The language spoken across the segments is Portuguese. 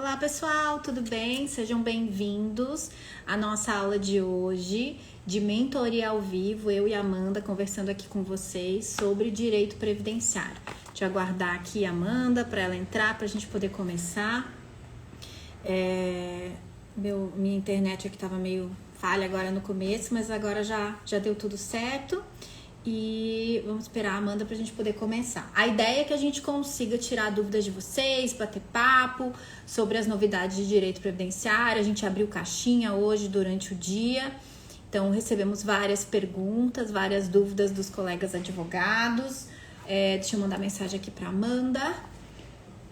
Olá pessoal, tudo bem? Sejam bem-vindos à nossa aula de hoje de mentoria ao vivo, eu e a Amanda conversando aqui com vocês sobre direito previdenciário. Deixa eu aguardar aqui a Amanda para ela entrar, para a gente poder começar. Minha internet aqui estava meio falha agora no começo, mas agora já deu tudo certo. E vamos esperar a Amanda para a gente poder começar. A ideia é que a gente consiga tirar dúvidas de vocês, bater papo sobre as novidades de direito previdenciário. A gente abriu caixinha hoje durante o dia, então recebemos várias perguntas, várias dúvidas dos colegas advogados. Deixa eu mandar mensagem aqui para Amanda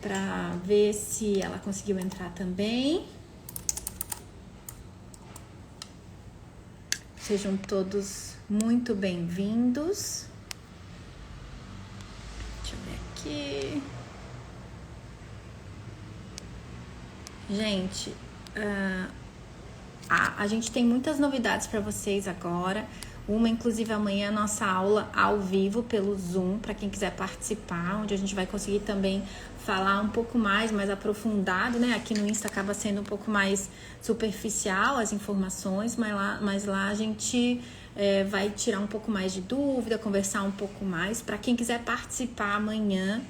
para ver se ela conseguiu entrar também. Sejam todos muito bem-vindos. Deixa eu ver aqui. Gente, a gente tem muitas novidades para vocês agora. Uma, inclusive, amanhã, a nossa aula ao vivo pelo Zoom, para quem quiser participar, onde a gente vai conseguir também falar um pouco mais aprofundado, né? Aqui no Insta acaba sendo um pouco mais superficial as informações, mas lá a gente vai tirar um pouco mais de dúvida, conversar um pouco mais. Para quem quiser participar amanhã,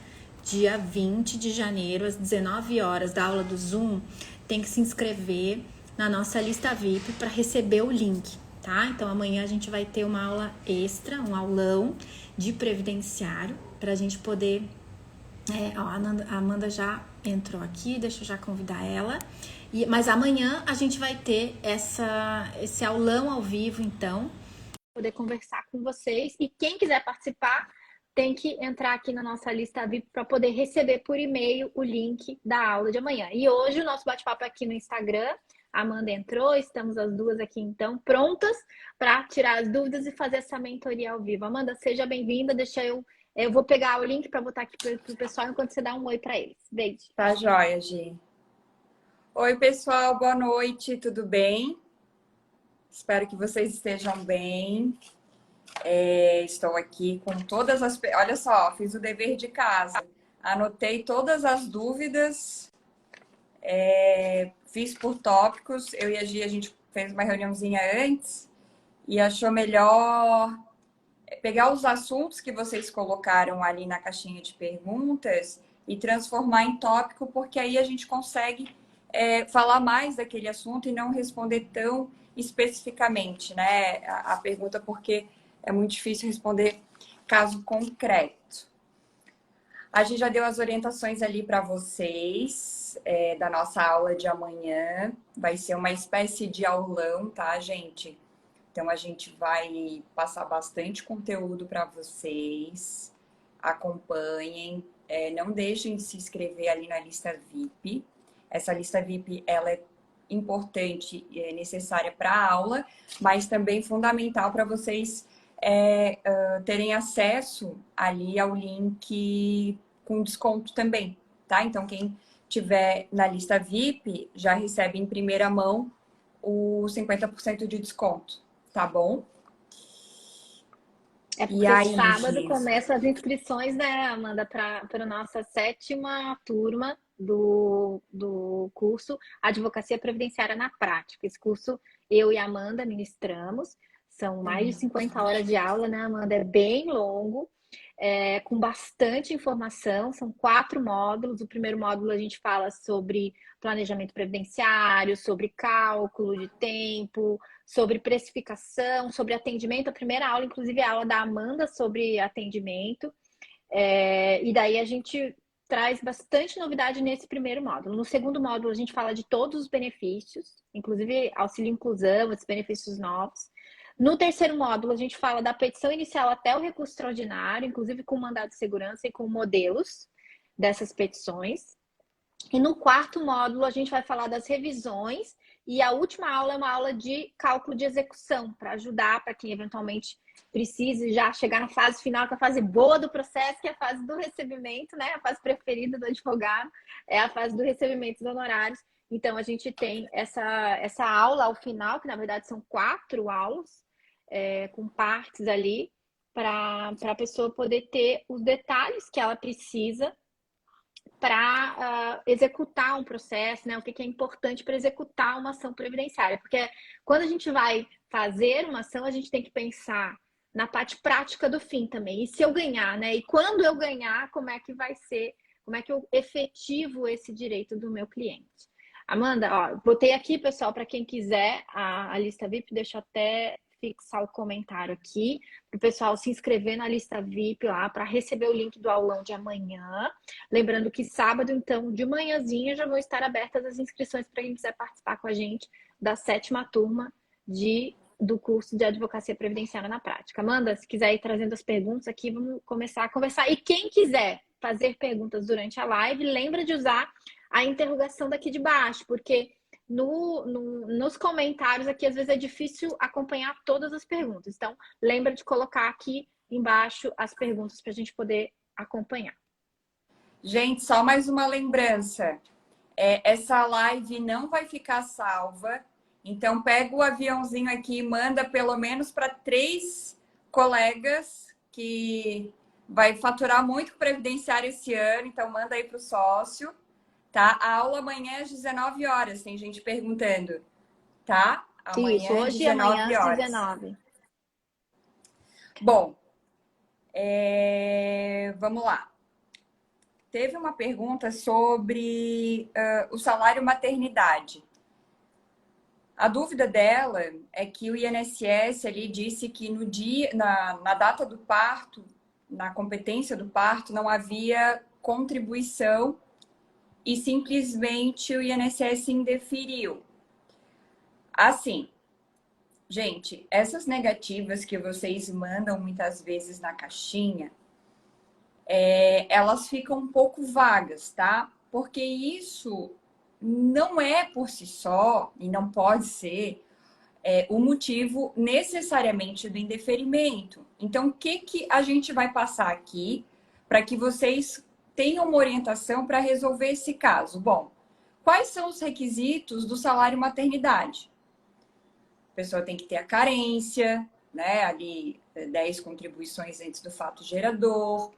dia 20 de janeiro, às 19 horas, da aula do Zoom, tem que se inscrever na nossa lista VIP para receber o link, tá? Então amanhã a gente vai ter uma aula extra, um aulão de previdenciário, para a gente poder... a Amanda já entrou aqui, deixa eu já convidar ela. Mas amanhã a gente vai ter esse aulão ao vivo, então, poder conversar com vocês. E quem quiser participar tem que entrar aqui na nossa lista VIP para poder receber por e-mail o link da aula de amanhã. E hoje o nosso bate-papo é aqui no Instagram. A Amanda entrou, estamos as duas aqui então prontas para tirar as dúvidas e fazer essa mentoria ao vivo. Amanda, seja bem-vinda. Eu vou pegar o link para botar aqui para o pessoal enquanto você dá um oi para eles. Beijo. Tá joia, Gi. Oi, pessoal, boa noite, tudo bem? Espero que vocês estejam bem. Estou aqui com todas as... Olha só, fiz o dever de casa. Anotei todas as dúvidas, fiz por tópicos. Eu e a Gi, a gente fez uma reuniãozinha antes e achou melhor pegar os assuntos que vocês colocaram ali na caixinha de perguntas e transformar em tópico, porque aí a gente consegue falar mais daquele assunto e não responder tão especificamente, né, a pergunta, porque é muito difícil responder caso concreto. A gente já deu as orientações ali para vocês da nossa aula de amanhã. Vai ser uma espécie de aulão, tá, gente? Então, a gente vai passar bastante conteúdo para vocês. Acompanhem. Não deixem de se inscrever ali na lista VIP. Essa lista VIP, ela é importante e necessária para a aula, mas também fundamental para vocês terem acesso ali ao link com desconto também, tá? Então, quem tiver na lista VIP já recebe em primeira mão o 50% de desconto. Tá bom? Porque sábado começam as inscrições, né, Amanda, para a nossa 7ª turma do curso Advocacia Previdenciária na Prática. Esse curso eu e a Amanda ministramos. São mais de 50 horas de aula, né, Amanda? É bem longo, com bastante informação. São 4 módulos. O primeiro módulo a gente fala sobre planejamento previdenciário, sobre cálculo de tempo, sobre precificação, sobre atendimento. A primeira aula, inclusive, é a aula da Amanda sobre atendimento. E daí a gente traz bastante novidade nesse primeiro módulo. No segundo módulo, a gente fala de todos os benefícios, inclusive auxílio inclusão, esses benefícios novos. No terceiro módulo, a gente fala da petição inicial até o recurso extraordinário, inclusive com mandado de segurança e com modelos dessas petições. E no quarto módulo, a gente vai falar das revisões. E a última aula é uma aula de cálculo de execução, para ajudar para quem eventualmente precise já chegar na fase final, que é a fase boa do processo, que é a fase do recebimento, né? A fase preferida do advogado, é a fase do recebimento dos honorários. Então, a gente tem essa aula ao final, que na verdade são 4 aulas, com partes ali, para a pessoa poder ter os detalhes que ela precisa para executar um processo, né? O que é importante para executar uma ação previdenciária. Porque quando a gente vai fazer uma ação, a gente tem que pensar na parte prática do fim também. E se eu ganhar, né? E quando eu ganhar, como é que vai ser, como é que eu efetivo esse direito do meu cliente. Amanda, ó, botei aqui, pessoal, para quem quiser a lista VIP, deixa eu até fixar o comentário aqui, para o pessoal se inscrever na lista VIP lá, para receber o link do aulão de amanhã. Lembrando que sábado, então, de manhãzinha, já vão estar abertas as inscrições para quem quiser participar com a gente da 7ª turma do curso de Advocacia Previdenciária na Prática. Amanda, se quiser ir trazendo as perguntas aqui, vamos começar a conversar. E quem quiser fazer perguntas durante a live, lembra de usar a interrogação daqui de baixo, porque nos comentários aqui, às vezes é difícil acompanhar todas as perguntas. Então, lembra de colocar aqui embaixo as perguntas para a gente poder acompanhar. Gente, só mais uma lembrança. Essa live não vai ficar salva. Então, pega o aviãozinho aqui e manda pelo menos para 3 colegas que vai faturar muito com previdenciário esse ano. Então, manda aí para o sócio, tá? A aula amanhã é às 19 horas. Tem gente perguntando, tá? Amanhã, isso, hoje e amanhã às 19. Bom, vamos lá. Teve uma pergunta sobre o salário maternidade. A dúvida dela é que o INSS ali disse que no dia, na data do parto, na competência do parto, não havia contribuição e simplesmente o INSS indeferiu. Assim, gente, essas negativas que vocês mandam muitas vezes na caixinha, elas ficam um pouco vagas, tá? Porque isso não é por si só, e não pode ser, o motivo necessariamente do indeferimento. Então, o que a gente vai passar aqui para que vocês tenham uma orientação para resolver esse caso? Bom, quais são os requisitos do salário maternidade? A pessoa tem que ter a carência, né? Ali, 10 contribuições antes do fato gerador.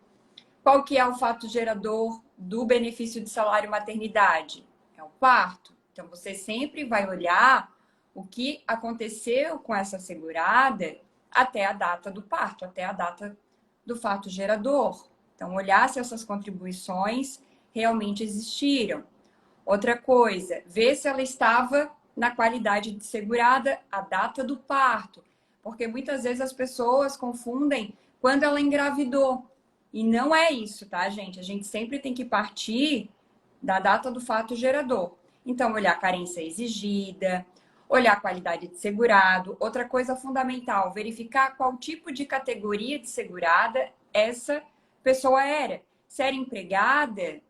Qual que é o fato gerador do benefício de salário maternidade? É o parto. Então, você sempre vai olhar o que aconteceu com essa segurada até a data do parto, até a data do fato gerador. Então, olhar se essas contribuições realmente existiram. Outra coisa, ver se ela estava na qualidade de segurada a data do parto. Porque muitas vezes as pessoas confundem quando ela engravidou. E não é isso, tá, gente? A gente sempre tem que partir da data do fato gerador. Então, olhar a carência exigida, olhar a qualidade de segurado. Outra coisa fundamental, verificar qual tipo de categoria de segurada essa pessoa era. Se era empregada,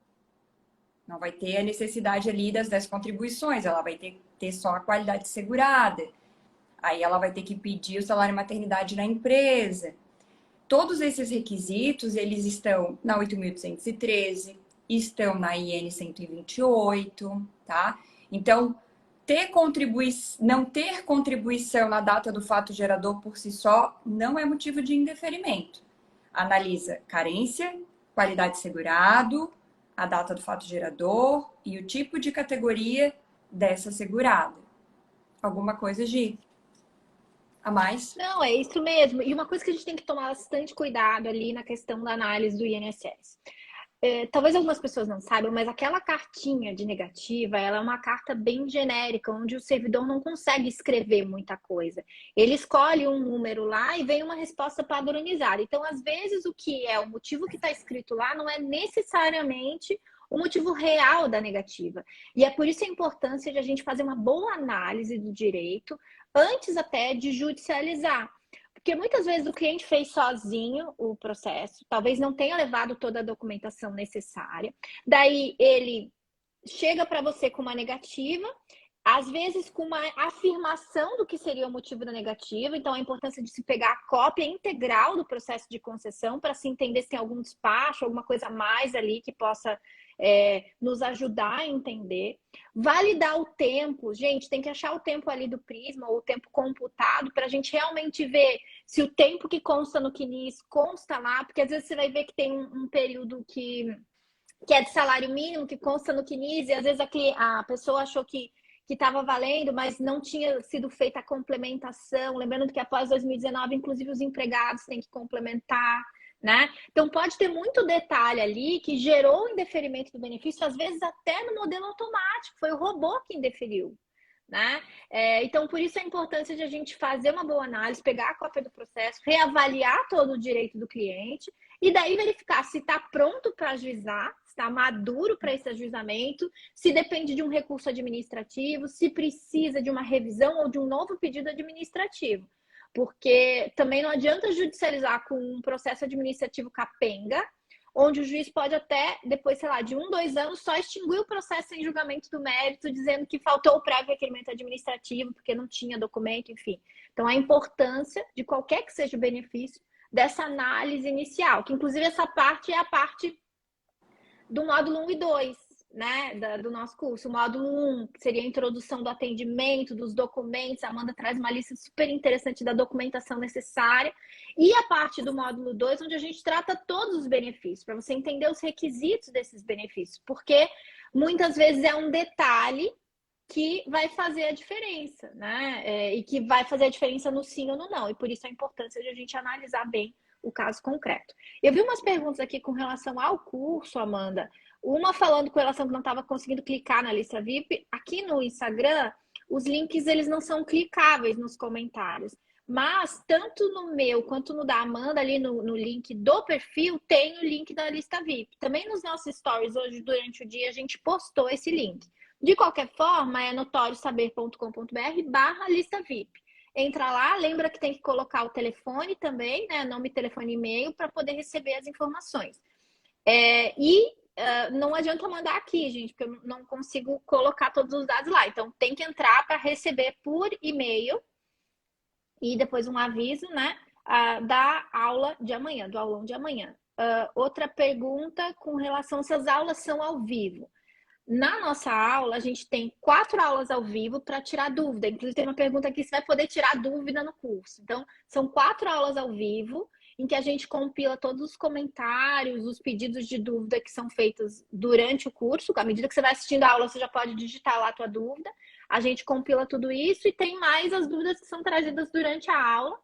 não vai ter a necessidade ali das 10 contribuições, ela vai ter só a qualidade de segurada. Aí ela vai ter que pedir o salário maternidade na empresa. Todos esses requisitos, eles estão na 8.213, estão na IN 128, tá? Então, não ter contribuição na data do fato gerador por si só não é motivo de indeferimento. Analisa carência, qualidade de segurado, a data do fato gerador e o tipo de categoria dessa segurada. Alguma coisa, Gi? A mais? Não, é isso mesmo. E uma coisa que a gente tem que tomar bastante cuidado ali na questão da análise do INSS. Talvez algumas pessoas não saibam, mas aquela cartinha de negativa, ela é uma carta bem genérica, onde o servidor não consegue escrever muita coisa. Ele escolhe um número lá e vem uma resposta padronizada. Então, às vezes, o que é o motivo que está escrito lá não é necessariamente o motivo real da negativa. E é por isso a importância de a gente fazer uma boa análise do direito antes até de judicializar. Porque muitas vezes o cliente fez sozinho o processo, talvez não tenha levado toda a documentação necessária. Daí ele chega para você com uma negativa, às vezes com uma afirmação do que seria o motivo da negativa. Então, a importância de se pegar a cópia integral do processo de concessão para se entender se tem algum despacho, alguma coisa a mais ali que possa nos ajudar a entender. Validar o tempo. Gente, tem que achar o tempo ali do Prisma, ou o tempo computado, para a gente realmente ver se o tempo que consta no CNIS consta lá, porque às vezes você vai ver que tem um período que que é de salário mínimo, que consta no CNIS, e às vezes a pessoa achou que estava valendo, mas não tinha sido feita a complementação. Lembrando que após 2019, inclusive os empregados têm que complementar, né? Então pode ter muito detalhe ali que gerou o indeferimento do benefício, às vezes até no modelo automático, foi o robô que indeferiu. Né? Então, por isso a importância de a gente fazer uma boa análise, pegar a cópia do processo, reavaliar todo o direito do cliente e daí verificar se está pronto para ajuizar, se está maduro para esse ajuizamento, se depende de um recurso administrativo, se precisa de uma revisão ou de um novo pedido administrativo. Porque também não adianta judicializar com um processo administrativo capenga, onde o juiz pode até, depois, sei lá, de 1, 2 anos, só extinguir o processo em julgamento do mérito, dizendo que faltou o prévio requerimento administrativo, porque não tinha documento, enfim. Então, a importância de qualquer que seja o benefício dessa análise inicial, que inclusive essa parte é a parte do módulo 1 e 2, né, do nosso curso. O módulo 1, que seria a introdução do atendimento, dos documentos. A Amanda traz uma lista super interessante da documentação necessária. E a parte do módulo 2, onde a gente trata todos os benefícios, para você entender os requisitos desses benefícios. Porque muitas vezes é um detalhe que vai fazer a diferença, né? E que vai fazer a diferença no sim ou no não. E por isso a importância de a gente analisar bem o caso concreto. Eu vi umas perguntas aqui com relação ao curso, Amanda. Uma falando com relação que não estava conseguindo clicar na lista VIP. Aqui no Instagram, os links eles não são clicáveis nos comentários. Mas tanto no meu quanto no da Amanda, ali no link do perfil, tem o link da lista VIP. Também nos nossos stories hoje, durante o dia, a gente postou esse link. De qualquer forma, é notoriosaber.com.br/lista VIP. Entra lá, lembra que tem que colocar o telefone também, né? Nome, telefone e e-mail para poder receber as informações. Não adianta mandar aqui, gente, porque eu não consigo colocar todos os dados lá. Então, tem que entrar para receber por e-mail e depois um aviso, né? Da aula de amanhã, do aulão de amanhã. Outra pergunta com relação se as aulas são ao vivo. Na nossa aula, a gente tem 4 aulas ao vivo para tirar dúvida. Inclusive, tem uma pergunta aqui se vai poder tirar dúvida no curso. Então, são 4 aulas ao vivo, em que a gente compila todos os comentários, os pedidos de dúvida que são feitos durante o curso. À medida que você vai assistindo a aula, você já pode digitar lá a tua dúvida. A gente compila tudo isso e tem mais as dúvidas que são trazidas durante a aula.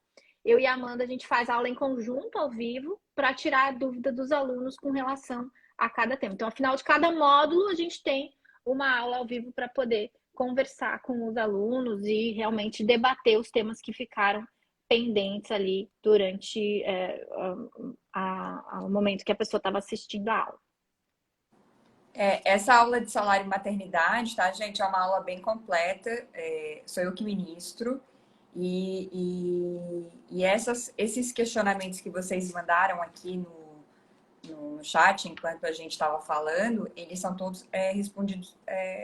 Eu e a Amanda, a gente faz aula em conjunto, ao vivo, para tirar a dúvida dos alunos com relação a cada tema. Então, ao final de cada módulo, a gente tem uma aula ao vivo para poder conversar com os alunos e realmente debater os temas que ficaram pendentes ali durante o momento que a pessoa estava assistindo a aula. Essa aula de salário e maternidade, tá, gente? É uma aula bem completa. Sou eu que ministro. E esses questionamentos que vocês mandaram aqui no chat, enquanto a gente estava falando, eles são todos respondidos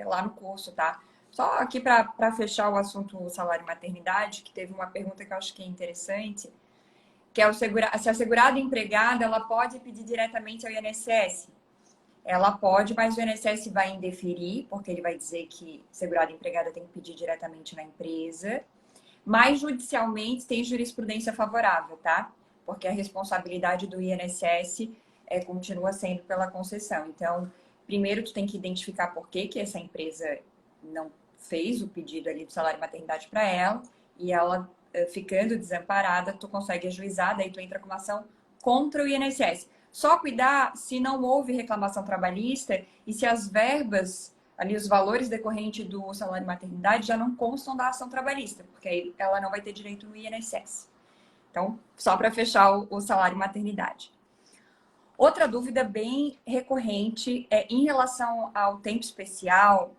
lá no curso, tá? Só aqui para fechar o assunto salário e maternidade, que teve uma pergunta que eu acho que é interessante, que é se a segurada empregada, ela pode pedir diretamente ao INSS? Ela pode, mas o INSS vai indeferir, porque ele vai dizer que segurada empregada tem que pedir diretamente na empresa, mas judicialmente tem jurisprudência favorável, tá? Porque a responsabilidade do INSS continua sendo pela concessão. Então, primeiro tu tem que identificar por que essa empresa não fez o pedido ali do salário e maternidade para ela, e ela ficando desamparada, tu consegue ajuizar, daí tu entra com uma ação contra o INSS. Só cuidar se não houve reclamação trabalhista e se as verbas, ali os valores decorrentes do salário e maternidade já não constam da ação trabalhista, porque aí ela não vai ter direito no INSS. Então, só para fechar o salário e maternidade. Outra dúvida bem recorrente é em relação ao tempo especial.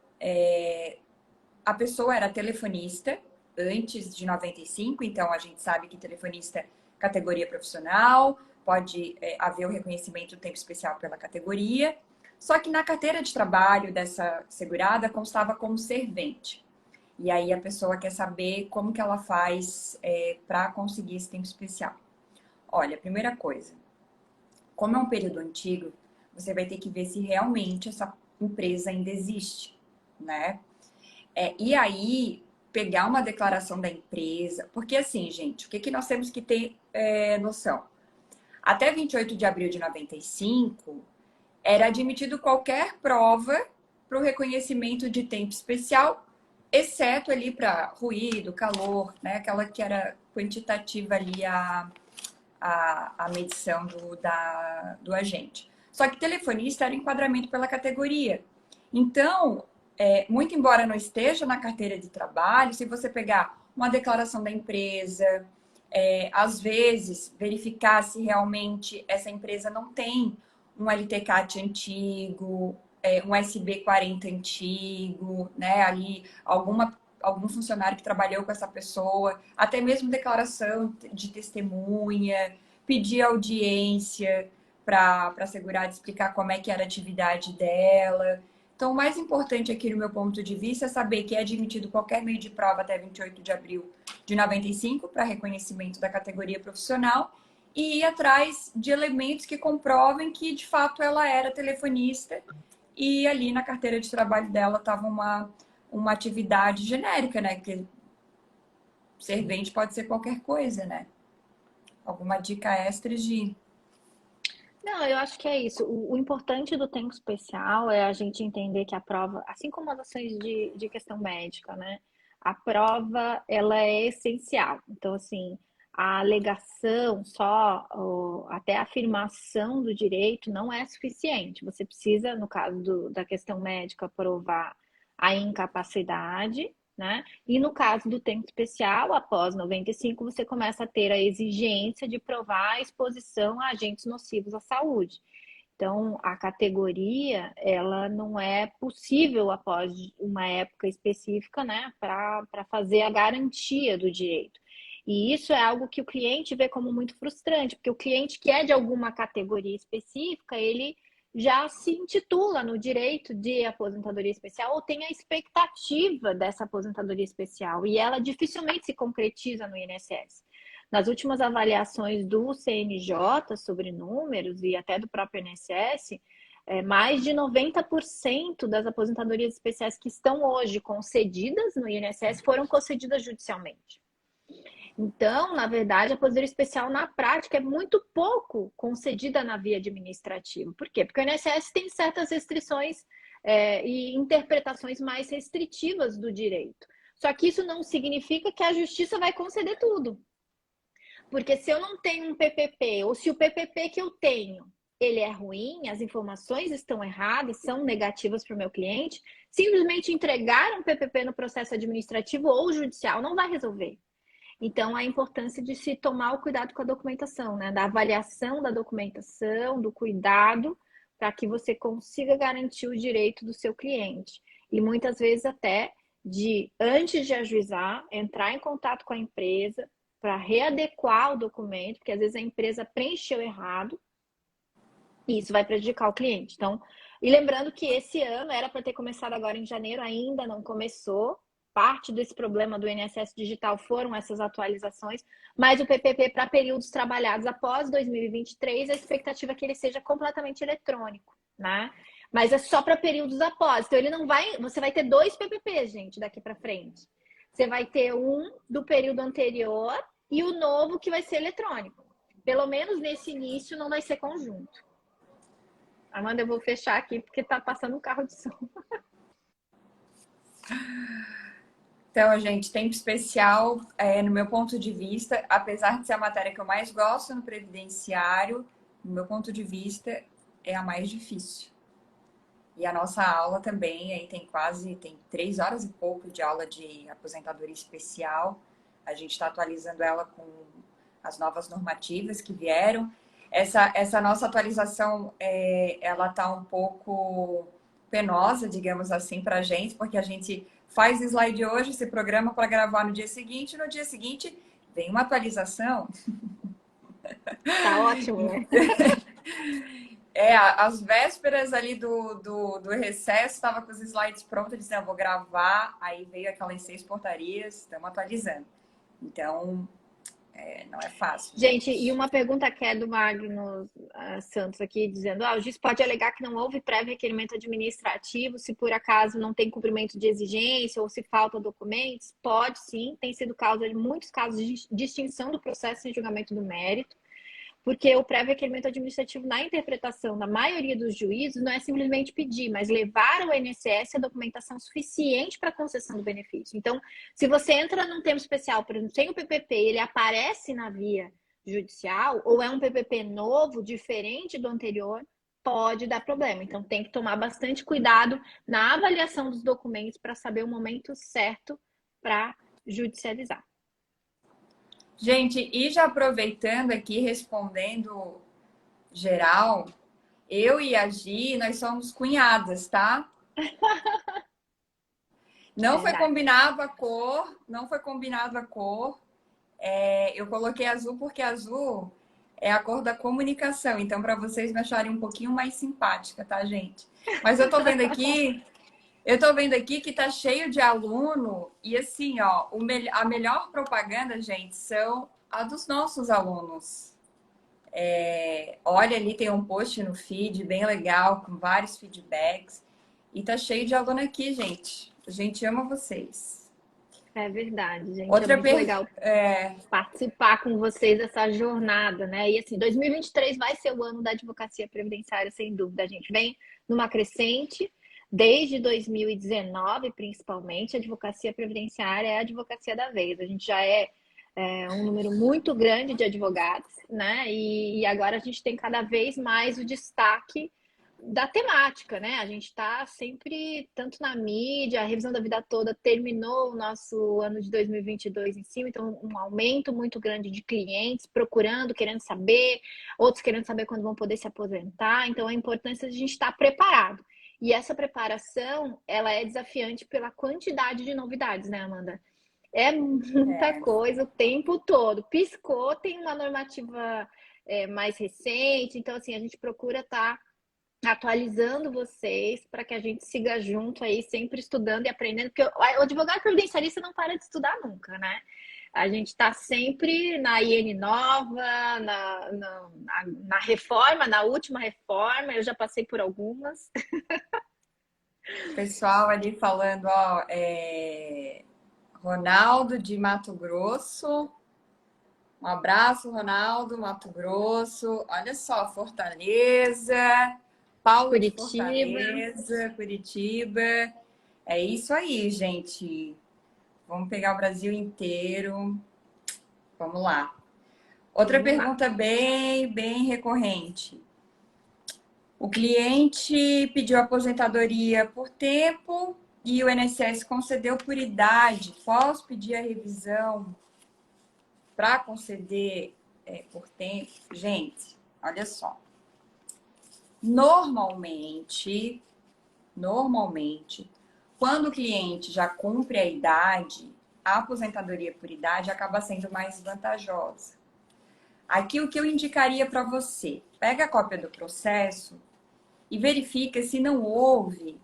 A pessoa era telefonista antes de 95, então a gente sabe que telefonista categoria profissional, pode haver o reconhecimento do tempo especial pela categoria, só que na carteira de trabalho dessa segurada constava como servente. E aí a pessoa quer saber como que ela faz para conseguir esse tempo especial. Olha, primeira coisa, como é um período antigo, você vai ter que ver se realmente essa empresa ainda existe, né? E aí, pegar uma declaração da empresa, porque assim, gente, o que nós temos que ter noção? Até 28 de abril de 95, era admitido qualquer prova para o reconhecimento de tempo especial, exceto ali para ruído, calor, né? Aquela que era quantitativa ali a medição do agente. Só que telefonista era enquadramento pela categoria. Então, muito embora não esteja na carteira de trabalho, se você pegar uma declaração da empresa, às vezes verificar se realmente essa empresa não tem um LTCAT antigo, um SB40 antigo, né? Ali algum funcionário que trabalhou com essa pessoa, até mesmo declaração de testemunha, pedir audiência para assegurar de explicar como é que era a atividade dela. Então, o mais importante aqui, no meu ponto de vista, é saber que é admitido qualquer meio de prova até 28 de abril de 95 para reconhecimento da categoria profissional e ir atrás de elementos que comprovem que, de fato, ela era telefonista e ali na carteira de trabalho dela estava uma atividade genérica, né? Porque servente pode ser qualquer coisa, né? Alguma dica extra de... Não, eu acho que é isso. O importante do tempo especial é a gente entender que a prova, assim como as ações de questão médica, né? A prova, ela é essencial. Então, assim, a alegação só, até a afirmação do direito não é suficiente. Você precisa, no caso da questão médica, provar a incapacidade, né? E no caso do tempo especial, após 95, você começa a ter a exigência de provar a exposição a agentes nocivos à saúde. Então, a categoria, ela não é possível após uma época específica, né, para fazer a garantia do direito. E isso é algo que o cliente vê como muito frustrante, porque o cliente que é de alguma categoria específica, ele já se intitula no direito de aposentadoria especial ou tem a expectativa dessa aposentadoria especial e ela dificilmente se concretiza no INSS. Nas últimas avaliações do CNJ sobre números e até do próprio INSS, mais de 90% das aposentadorias especiais que estão hoje concedidas no INSS foram concedidas judicialmente. Então, na verdade, a aposentadoria especial na prática é muito pouco concedida na via administrativa. Por quê? Porque o INSS tem certas restrições e interpretações mais restritivas do direito. Só que isso não significa que a justiça vai conceder tudo. Porque se eu não tenho um PPP, ou se o PPP que eu tenho, ele é ruim, as informações estão erradas, são negativas para o meu cliente, simplesmente entregar um PPP no processo administrativo ou judicial não vai resolver. Então, a importância de se tomar o cuidado com a documentação, né? Da avaliação da documentação, do cuidado, para que você consiga garantir o direito do seu cliente. E muitas vezes até de, antes de ajuizar, entrar em contato com a empresa para readequar o documento, porque às vezes a empresa preencheu errado e isso vai prejudicar o cliente. Então, e lembrando que esse ano era para ter começado agora em janeiro, ainda não começou. Parte desse problema do INSS digital foram essas atualizações, mas o PPP para períodos trabalhados após 2023, a expectativa é que ele seja completamente eletrônico, né? Mas é só para períodos após. Então ele não vai, você vai ter 2 PPPs, gente, daqui para frente. Você vai ter um do período anterior e o novo que vai ser eletrônico. Pelo menos nesse início não vai ser conjunto. Amanda, eu vou fechar aqui porque tá passando um carro de som. Então, gente, tempo especial, no meu ponto de vista, apesar de ser a matéria que eu mais gosto no previdenciário, no meu ponto de vista, é a mais difícil. E a nossa aula também, aí tem 3 horas e pouco de aula de aposentadoria especial. A gente está atualizando ela com as novas normativas que vieram. Essa nossa atualização, ela está um pouco penosa, digamos assim, para a gente, porque a gente faz slide hoje, se programa para gravar no dia seguinte, e no dia seguinte vem uma atualização. Tá ótimo, né? Às vésperas ali do recesso, estava com os slides prontos, dizendo, vou gravar, aí veio aquelas 6 portarias, estamos atualizando. Então, não é fácil. Gente, e uma pergunta que é do Magnus Santos aqui, dizendo, o juiz pode alegar que não houve prévio requerimento administrativo, se por acaso não tem cumprimento de exigência ou se faltam documentos? Pode sim, tem sido causa de muitos casos de extinção do processo em julgamento do mérito, porque o pré-requerimento administrativo, na interpretação da maioria dos juízes, não é simplesmente pedir, mas levar ao INSS a documentação suficiente para a concessão do benefício. Então, se você entra num termo especial, por exemplo, sem o PPP, ele aparece na via judicial, ou é um PPP novo, diferente do anterior, pode dar problema. Então, tem que tomar bastante cuidado na avaliação dos documentos para saber o momento certo para judicializar. Gente, e já aproveitando aqui, respondendo geral, eu e a Gi, nós somos cunhadas, tá? Não foi combinado a cor, não foi combinado a cor. Eu coloquei azul porque azul é a cor da comunicação. Então, para vocês me acharem um pouquinho mais simpática, tá, gente? Mas eu tô vendo aqui que tá cheio de aluno. E assim, ó, a melhor propaganda, gente, são a dos nossos alunos. Olha, ali tem um post no feed bem legal, com vários feedbacks. E tá cheio de aluno aqui, gente. A gente ama vocês. É verdade, gente. Outra É muito legal participar com vocês dessa jornada, né? E assim, 2023 vai ser o ano da advocacia previdenciária, sem dúvida. A gente vem numa crescente. Desde 2019, principalmente, a advocacia previdenciária é a advocacia da vez. A gente já é um número muito grande de advogados, né? E agora a gente tem cada vez mais o destaque da temática, né? A gente está sempre, tanto na mídia, a revisão da vida toda terminou o nosso ano de 2022 em cima, então um aumento muito grande de clientes procurando, querendo saber, outros querendo saber quando vão poder se aposentar. Então a importância de a gente estar preparado. E essa preparação, ela é desafiante pela quantidade de novidades, né, Amanda? É muita coisa o tempo todo. Piscou, tem uma normativa mais recente, então assim, a gente procura estar atualizando vocês para que a gente siga junto aí, sempre estudando e aprendendo, porque o advogado previdenciarista não para de estudar nunca, né? A gente está sempre na IN nova, na reforma, na última reforma, eu já passei por algumas. pessoal ali falando, ó, Ronaldo de Mato Grosso. Um abraço, Ronaldo, Mato Grosso. Olha só, Fortaleza. Paulo de Fortaleza, Curitiba. É isso aí, gente. Vamos pegar o Brasil inteiro. Vamos lá. Outra pergunta bem recorrente. O cliente pediu aposentadoria por tempo e o INSS concedeu por idade. Posso pedir a revisão para conceder por tempo? Gente, olha só. Normalmente, quando o cliente já cumpre a idade, a aposentadoria por idade acaba sendo mais vantajosa. Aqui o que eu indicaria para você, pega a cópia do processo e verifica se não houve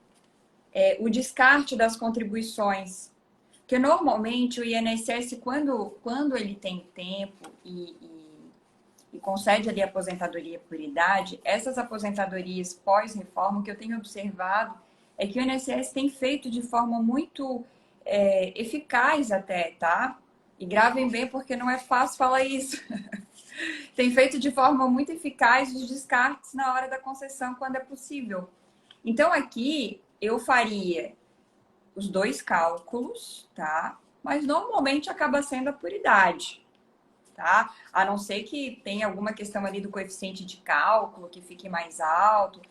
o descarte das contribuições. Porque normalmente o INSS, quando ele tem tempo e concede ali a aposentadoria por idade, essas aposentadorias pós-reforma, o que eu tenho observado é que o INSS tem feito de forma muito eficaz até, tá? E gravem bem porque não é fácil falar isso. Tem feito de forma muito eficaz os descartes na hora da concessão, quando é possível. Então, aqui, eu faria os dois cálculos, tá? Mas normalmente acaba sendo a por idade, tá? A não ser que tenha alguma questão ali do coeficiente de cálculo que fique mais alto.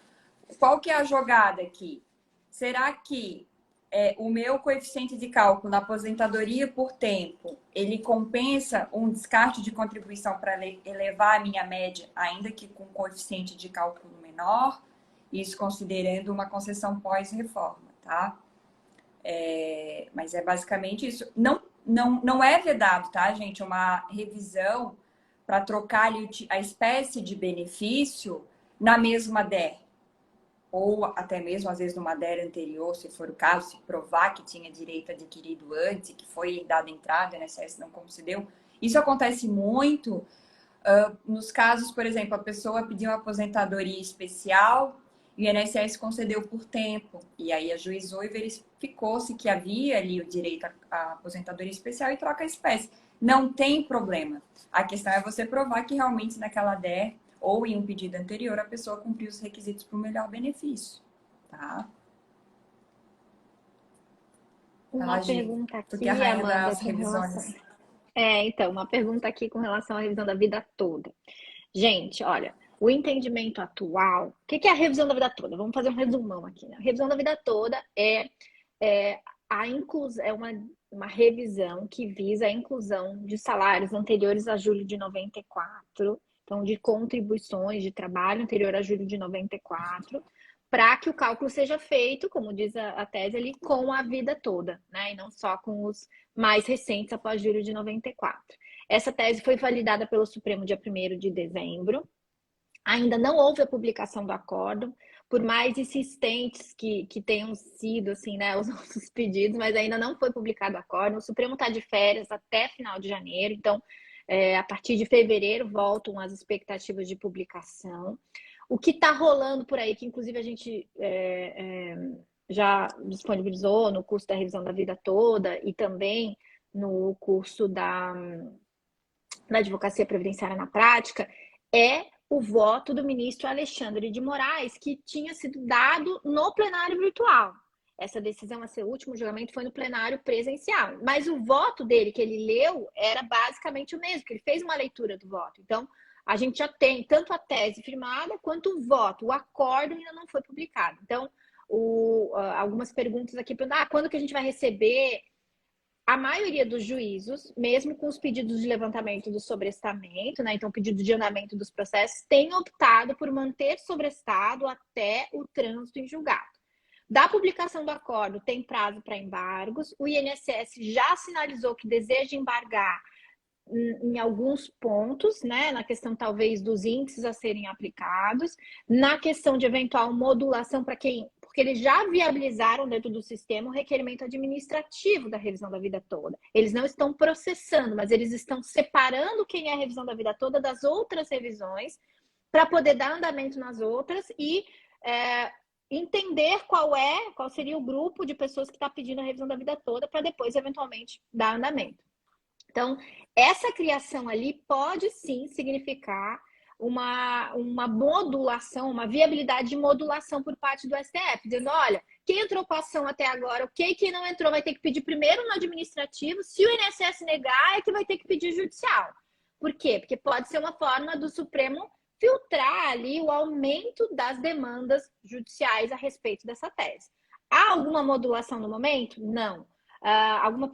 Qual que é a jogada aqui? Será que o meu coeficiente de cálculo na aposentadoria por tempo, ele compensa um descarte de contribuição para elevar a minha média, ainda que com coeficiente de cálculo menor? Isso considerando uma concessão pós-reforma, tá? Mas é basicamente isso. Não é vedado, tá, gente? Uma revisão para trocar ali a espécie de benefício na mesma DER. Ou até mesmo, às vezes, numa DER anterior, se for o caso, se provar que tinha direito adquirido antes, que foi dada entrada, o INSS não concedeu. Isso acontece muito nos casos, por exemplo, a pessoa pediu uma aposentadoria especial e o INSS concedeu por tempo. E aí ajuizou e verificou-se que havia ali o direito à aposentadoria especial e troca a espécie. não tem problema. A questão é você provar que realmente naquela DER ou em um pedido anterior a pessoa cumpriu os requisitos para o melhor benefício, tá? Uma pergunta porque a aqui, rainha Amanda, das com relação. revisões. Então, uma pergunta aqui com relação à revisão da vida toda. Gente, olha, o entendimento atual. O que é a revisão da vida toda? Vamos fazer um resumão aqui, né? A revisão da vida toda é a inclusão, é uma revisão que visa a inclusão de salários anteriores a julho de 94, então de contribuições de trabalho anterior a julho de 94, para que o cálculo seja feito, como diz a tese ali, com a vida toda, né? E não só com os mais recentes após julho de 94. Essa tese foi validada pelo Supremo dia 1º de dezembro. Ainda não houve a publicação do acórdão, por mais insistentes que tenham sido assim, né, os nossos pedidos, mas ainda não foi publicado o acórdão. O Supremo está de férias até final de janeiro, então a partir de fevereiro voltam as expectativas de publicação. O que está rolando por aí, que inclusive a gente já disponibilizou no curso da revisão da vida toda e também no curso da advocacia previdenciária na prática, é o voto do ministro Alexandre de Moraes, que tinha sido dado no plenário virtual. Essa decisão, esse último julgamento foi no plenário presencial. Mas o voto dele, que ele leu, era basicamente o mesmo, que ele fez uma leitura do voto. Então, a gente já tem tanto a tese firmada quanto o voto. O acórdão ainda não foi publicado. Então, algumas perguntas aqui. Quando que a gente vai receber? A maioria dos juízos, mesmo com os pedidos de levantamento do sobrestamento, né, então pedido de andamento dos processos, tem optado por manter sobrestado até o trânsito em julgado. Da publicação do acordo, tem prazo para embargos. O INSS já sinalizou que deseja embargar em alguns pontos, né, na questão talvez dos índices a serem aplicados, na questão de eventual modulação para quem, porque eles já viabilizaram dentro do sistema o requerimento administrativo da revisão da vida toda. Eles não estão processando, mas eles estão separando quem é a revisão da vida toda das outras revisões para poder dar andamento nas outras e entender qual seria o grupo de pessoas que está pedindo a revisão da vida toda para depois, eventualmente, dar andamento. Então, essa criação ali pode sim significar uma modulação, uma viabilidade de modulação por parte do STF, dizendo, olha, quem entrou com a ação até agora, ok, quem não entrou vai ter que pedir primeiro no administrativo, se o INSS negar, é que vai ter que pedir judicial. Por quê? Porque pode ser uma forma do Supremo filtrar ali o aumento das demandas judiciais a respeito dessa tese. Há alguma modulação no momento? Não.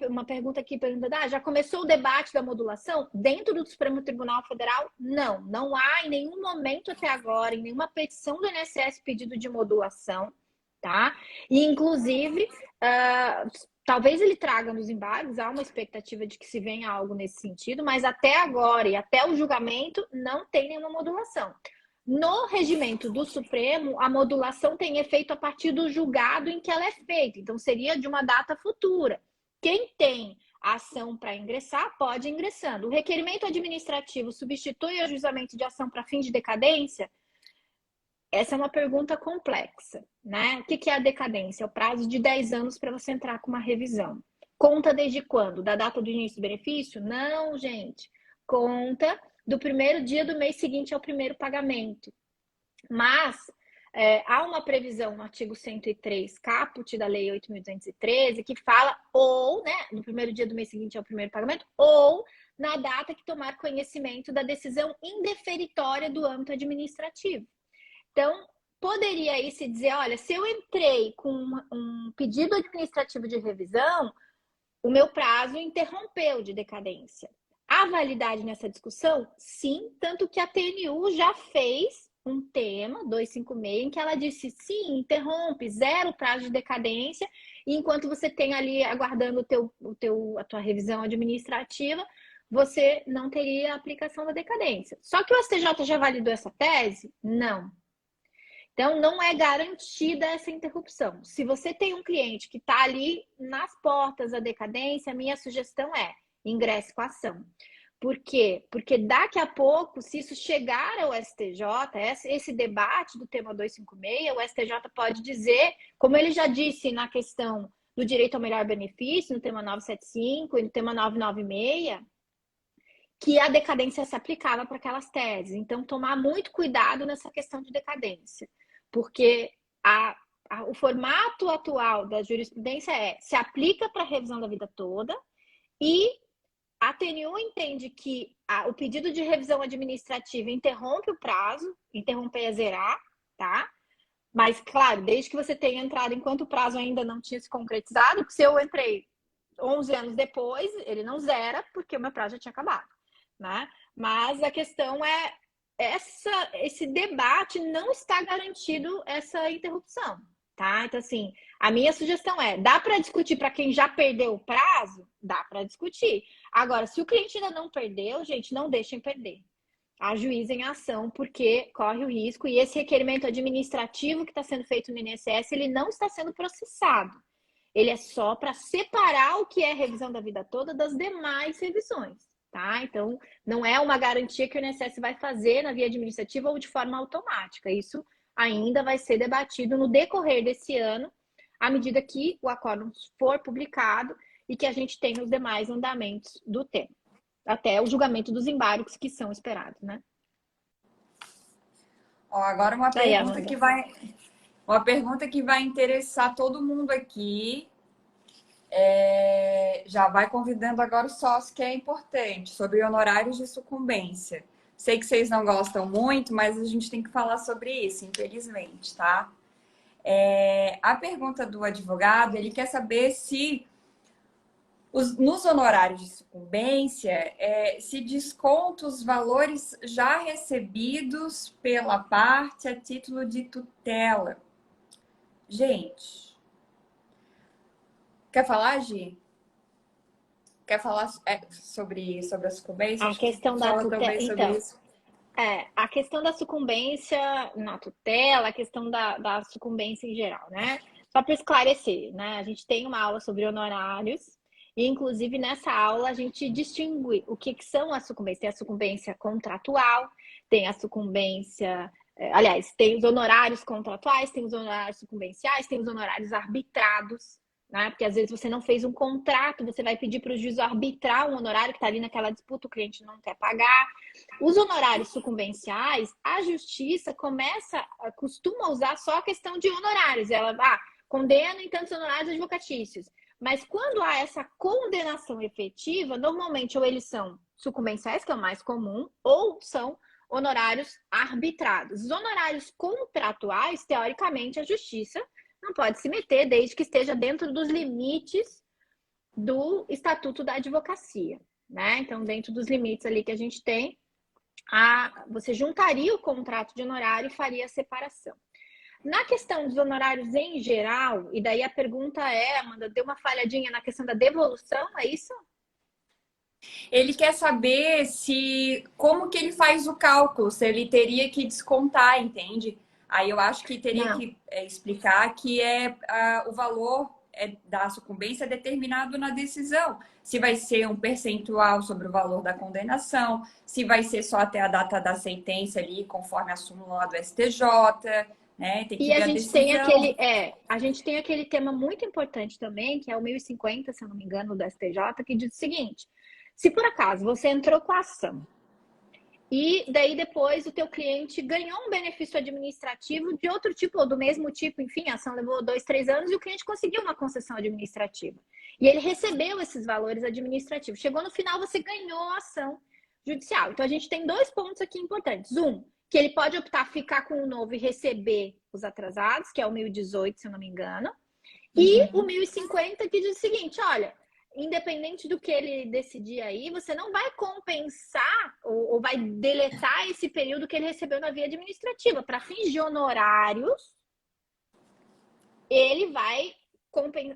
Uma pergunta aqui perguntando, já começou o debate da modulação dentro do Supremo Tribunal Federal? Não, não há em nenhum momento até agora, em nenhuma petição do INSS pedido de modulação, tá? E inclusive, talvez ele traga nos embargos, há uma expectativa de que se venha algo nesse sentido, mas até agora e até o julgamento não tem nenhuma modulação. No regimento do Supremo, a modulação tem efeito a partir do julgado em que ela é feita. Então, seria de uma data futura. Quem tem a ação para ingressar, pode ir ingressando. O requerimento administrativo substitui o ajuizamento de ação para fim de decadência? Essa é uma pergunta complexa, né? O que é a decadência? É o prazo de 10 anos para você entrar com uma revisão. Conta desde quando? Da data do início do benefício? Não, gente. Conta do primeiro dia do mês seguinte ao primeiro pagamento. Mas há uma previsão no artigo 103, caput da Lei 8.213, que fala ou, né, no primeiro dia do mês seguinte ao primeiro pagamento, ou na data que tomar conhecimento da decisão indeferitória do âmbito administrativo. Então, poderia aí se dizer, olha, se eu entrei com um pedido administrativo de revisão, o meu prazo interrompeu de decadência. Há validade nessa discussão? Sim, tanto que a TNU já fez um tema, 256, em que ela disse, sim, interrompe, zero prazo de decadência, e enquanto você tem ali aguardando a tua revisão administrativa, você não teria a aplicação da decadência. Só que o STJ já validou essa tese? Não. Então, não é garantida essa interrupção. Se você tem um cliente que está ali nas portas da decadência, a minha sugestão é ingresse com a ação. Por quê? Porque daqui a pouco, se isso chegar ao STJ, esse debate do tema 256, o STJ pode dizer, como ele já disse na questão do direito ao melhor benefício, no tema 975 e no tema 996, que a decadência se aplicava para aquelas teses. Então, tomar muito cuidado nessa questão de decadência, porque o formato atual da jurisprudência se aplica para a revisão da vida toda e a TNU entende que o pedido de revisão administrativa interrompe o prazo, interromper é zerar, tá? Mas, claro, desde que você tenha entrado enquanto o prazo ainda não tinha se concretizado, porque se eu entrei 11 anos depois, ele não zera, porque o meu prazo já tinha acabado, né? Mas a questão é, esse debate não está garantido essa interrupção, tá? Então, assim, a minha sugestão dá para discutir para quem já perdeu o prazo? Dá para discutir. Agora, se o cliente ainda não perdeu, gente, não deixem perder. Ajuizem a ação, porque corre o risco. E esse requerimento administrativo que está sendo feito no INSS, ele não está sendo processado. Ele é só para separar o que é revisão da vida toda das demais revisões, tá? Então, não é uma garantia que o INSS vai fazer na via administrativa ou de forma automática. Isso ainda vai ser debatido no decorrer desse ano, à medida que o acórdão for publicado e que a gente tenha os demais andamentos do tema, até o julgamento dos embargos que são esperados, né? Ó, agora uma pergunta que vai interessar todo mundo aqui. Já vai convidando agora o sócio, que é importante, sobre honorários de sucumbência. Sei que vocês não gostam muito, mas a gente tem que falar sobre isso, infelizmente, tá? A pergunta do advogado, ele quer saber se nos honorários de sucumbência se desconta os valores já recebidos pela parte a título de tutela. Gente, quer falar, Gi? Quer falar sobre a sucumbência? A questão da tutela, então, a questão da sucumbência na tutela, a questão da sucumbência em geral, né? Só para esclarecer, né? A gente tem uma aula sobre honorários e, inclusive, nessa aula a gente distingue o que são as sucumbências. Tem a sucumbência contratual, tem a sucumbência... Aliás, tem os honorários contratuais, tem os honorários sucumbenciais, tem os honorários arbitrados, né? Porque às vezes você não fez um contrato, você vai pedir para o juiz arbitrar um honorário que está ali naquela disputa, o cliente não quer pagar. Os honorários sucumbenciais, a justiça costuma usar só a questão de honorários. Ela condena em tantos honorários advocatícios. Mas quando há essa condenação efetiva, normalmente ou eles são sucumbenciais, que é o mais comum, ou são honorários arbitrados. Os honorários contratuais, teoricamente, a justiça não pode se meter desde que esteja dentro dos limites do Estatuto da Advocacia, né? Então, dentro dos limites ali que a gente tem, você juntaria o contrato de honorário e faria a separação. Na questão dos honorários em geral, e daí a pergunta Amanda, deu uma falhadinha na questão da devolução, é isso? Ele quer saber como que ele faz o cálculo, se ele teria que descontar, entende? Aí eu acho que teria que explicar que o valor da sucumbência é determinado na decisão. Se vai ser um percentual sobre o valor da condenação, se vai ser só até a data da sentença ali, conforme a súmula do STJ, né? Tem que ver a gente tem aquele tema muito importante também, que é o 1050, se eu não me engano, do STJ, que diz o seguinte: se por acaso você entrou com a ação e daí depois o teu cliente ganhou um benefício administrativo de outro tipo, ou do mesmo tipo, enfim, a ação levou 2, 3 anos e o cliente conseguiu uma concessão administrativa. E ele recebeu esses valores administrativos. Chegou no final, você ganhou a ação judicial. Então, a gente tem 2 pontos aqui importantes. Um, que ele pode optar ficar com o novo e receber os atrasados, que é o 1018, se eu não me engano. E o 1050, que diz o seguinte: olha, independente do que ele decidir aí, você não vai compensar ou vai deletar esse período que ele recebeu na via administrativa. Para fins de honorários,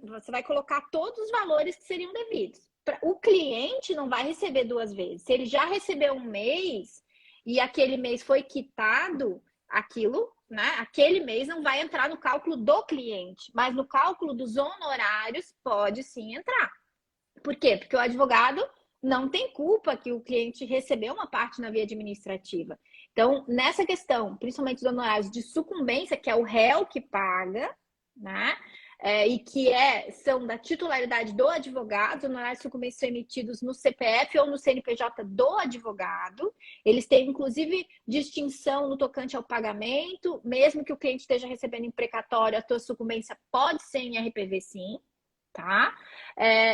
você vai colocar todos os valores que seriam devidos. O cliente não vai receber 2 vezes. Se ele já recebeu um mês e aquele mês foi quitado, aquele mês não vai entrar no cálculo do cliente, mas no cálculo dos honorários pode sim entrar. Por quê? Porque o advogado não tem culpa que o cliente recebeu uma parte na via administrativa. Então, nessa questão, principalmente dos honorários de sucumbência, que é o réu que paga, né? e que são da titularidade do advogado, os honorários sucumbentes são emitidos no CPF ou no CNPJ do advogado. Eles têm, inclusive, distinção no tocante ao pagamento, mesmo que o cliente esteja recebendo em precatório, a tua sucumbência pode ser em RPV, sim. Tá?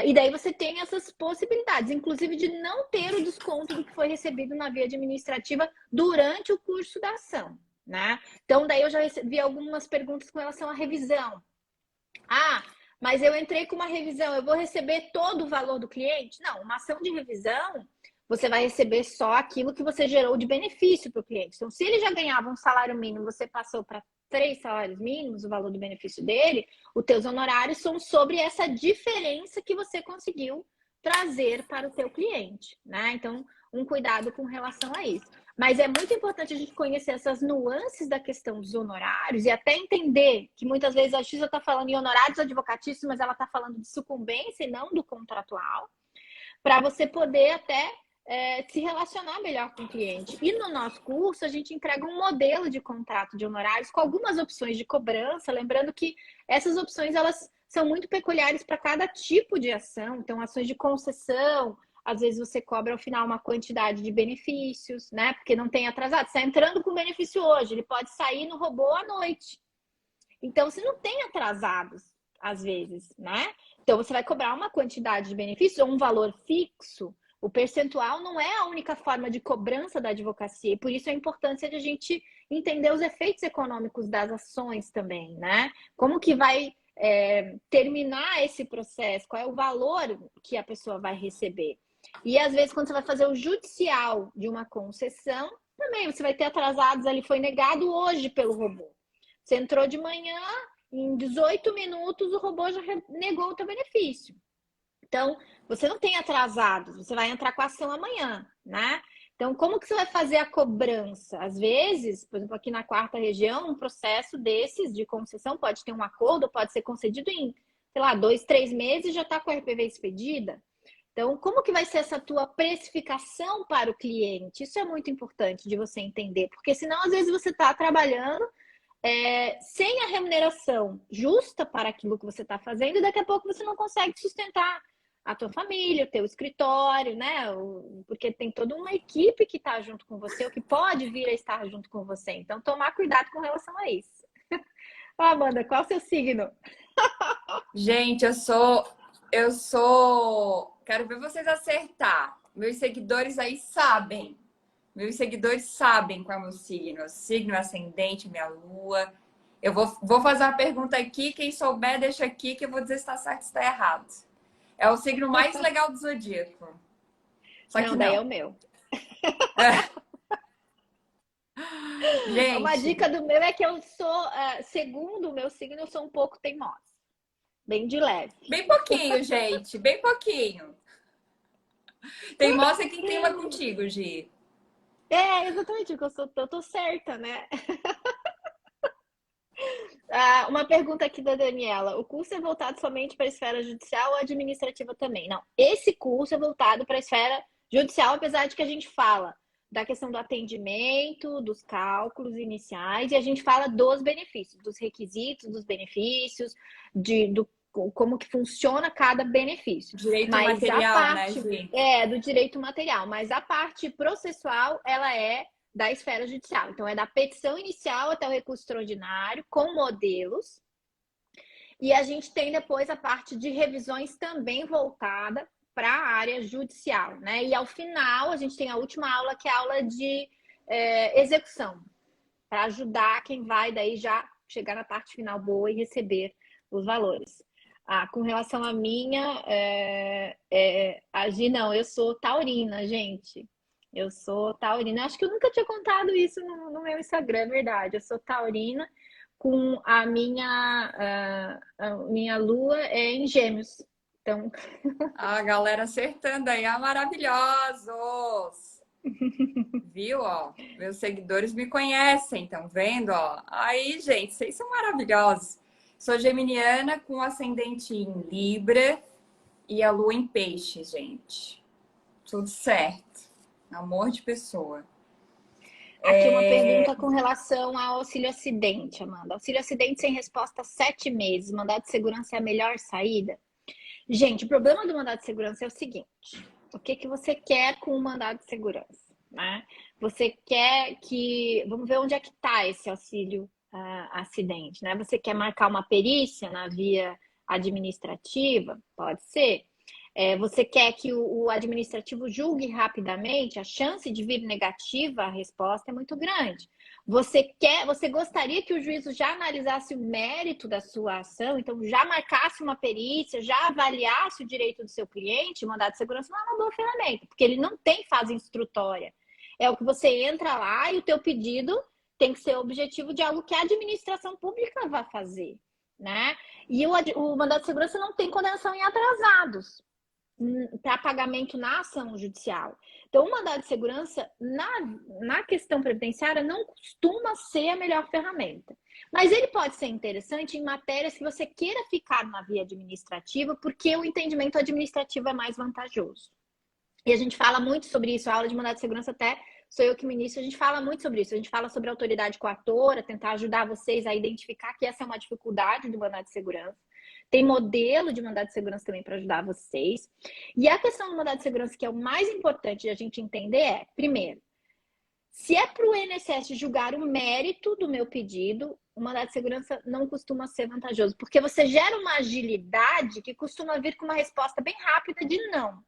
E daí você tem essas possibilidades, inclusive de não ter o desconto do que foi recebido na via administrativa durante o curso da ação, né? Então, daí eu já recebi algumas perguntas com relação à revisão. Ah, mas eu entrei com uma revisão, eu vou receber todo o valor do cliente? Não, uma ação de revisão, você vai receber só aquilo que você gerou de benefício para o cliente. Então, se ele já ganhava um salário mínimo, você passou para 3 salários mínimos, o valor do benefício dele, os teus honorários são sobre essa diferença que você conseguiu trazer para o teu cliente, né? Então, um cuidado com relação a isso. Mas é muito importante a gente conhecer essas nuances da questão dos honorários e até entender que muitas vezes a justiça está falando em honorários advocatícios, mas ela está falando de sucumbência e não do contratual, para você poder até se relacionar melhor com o cliente. E no nosso curso, a gente entrega um modelo de contrato de honorários com algumas opções de cobrança, lembrando que essas opções elas são muito peculiares para cada tipo de ação. Então, ações de concessão, às vezes você cobra ao final uma quantidade de benefícios, né? Porque não tem atrasado. Você está entrando com benefício hoje, ele pode sair no robô à noite. Então, você não tem atrasados, às vezes, né? Então, você vai cobrar uma quantidade de benefícios ou um valor fixo. O percentual não é a única forma de cobrança da advocacia, e por isso a importância de a gente entender os efeitos econômicos das ações também, né? Como que vai terminar esse processo, qual é o valor que a pessoa vai receber. E às vezes, quando você vai fazer o judicial de uma concessão, também você vai ter atrasados ali, foi negado hoje pelo robô. Você entrou de manhã, em 18 minutos o robô já negou o teu benefício. Então, você não tem atrasados, você vai entrar com a ação amanhã, né? Então, como que você vai fazer a cobrança? Às vezes, por exemplo, aqui na 4ª região, um processo desses de concessão pode ter um acordo, pode ser concedido em, sei lá, 2, 3 meses e já está com a RPV expedida. Então, como que vai ser essa tua precificação para o cliente? Isso é muito importante de você entender, porque senão, às vezes, você está trabalhando sem a remuneração justa para aquilo que você está fazendo e daqui a pouco você não consegue sustentar a tua família, o teu escritório, né? Porque tem toda uma equipe que está junto com você, ou que pode vir a estar junto com você. Então, tomar cuidado com relação a isso. Amanda, qual é o seu signo? Gente, quero ver vocês acertar. Meus seguidores aí sabem. Meus seguidores sabem qual é o meu signo. Signo ascendente, minha lua. Eu vou fazer uma pergunta aqui. Quem souber, deixa aqui que eu vou dizer se está certo ou se está errado. É o signo mais legal do zodíaco. Só que Daí é não. o meu. Gente, uma dica do meu é que eu sou, segundo o meu signo, eu sou um pouco teimosa. Bem de leve. Bem pouquinho, gente. Bem pouquinho. Teimosa é quem teima contigo, Gi. Exatamente, eu tô certa, né? Uma pergunta aqui da Daniela. O curso é voltado somente para a esfera judicial ou administrativa também? Não, esse curso é voltado para a esfera judicial, apesar de que a gente fala da questão do atendimento, dos cálculos iniciais, e a gente fala dos benefícios, dos requisitos dos benefícios, do como que funciona cada benefício. Direito Mas material, a parte, né, Gi? do direito material, mas a parte processual, ela é da esfera judicial. Então, é da petição inicial até o recurso extraordinário, com modelos. E a gente tem depois a parte de revisões também voltada para a área judicial, né? E ao final, a gente tem a última aula, que é a aula de execução, para ajudar quem vai daí já chegar na parte final boa e receber os valores. Com relação à minha, não, eu sou taurina, gente. Eu sou taurina. Acho que eu nunca tinha contado isso no meu Instagram, é verdade. Eu sou taurina com a minha lua em Gêmeos. Então, A galera acertando aí, maravilhosos! Viu, ó? Meus seguidores me conhecem, estão vendo, ó? Aí, gente, vocês são maravilhosos. Sou geminiana com ascendente em Libra e a lua em Peixes, gente. Tudo certo. Amor de pessoa. Aqui uma pergunta com relação ao auxílio-acidente, Amanda. Auxílio-acidente sem resposta 7 meses. Mandado de segurança é a melhor saída? Gente, o problema do mandado de segurança é o seguinte. O que que você quer com o mandado de segurança? Né? Você quer que... Vamos ver onde é que está esse auxílio-acidente. Né? Você quer marcar uma perícia na via administrativa? Pode ser. Você quer que o administrativo julgue rapidamente, a chance de vir negativa a resposta é muito grande. Você gostaria que o juízo já analisasse o mérito da sua ação, então já marcasse uma perícia, já avaliasse o direito do seu cliente? O mandado de segurança não é uma boa ferramenta, porque ele não tem fase instrutória. É o que você entra lá e o teu pedido tem que ser objetivo de algo que a administração pública vai fazer, né? E o mandado de segurança não tem condenação em atrasados para pagamento na ação judicial. Então, o mandado de segurança na questão previdenciária não costuma ser a melhor ferramenta. Mas ele pode ser interessante em matérias que você queira ficar na via administrativa, porque o entendimento administrativo é mais vantajoso. E a gente fala muito sobre isso, a aula de mandado de segurança até sou eu que ministro, a gente fala muito sobre isso. A gente fala sobre a autoridade coatora, tentar ajudar vocês a identificar que essa é uma dificuldade do mandado de segurança. Tem modelo de mandado de segurança também para ajudar vocês. E a questão do mandado de segurança, que é o mais importante de a gente entender, é, primeiro, se é para o INSS julgar o mérito do meu pedido, o mandado de segurança não costuma ser vantajoso, porque você gera uma agilidade que costuma vir com uma resposta bem rápida de não.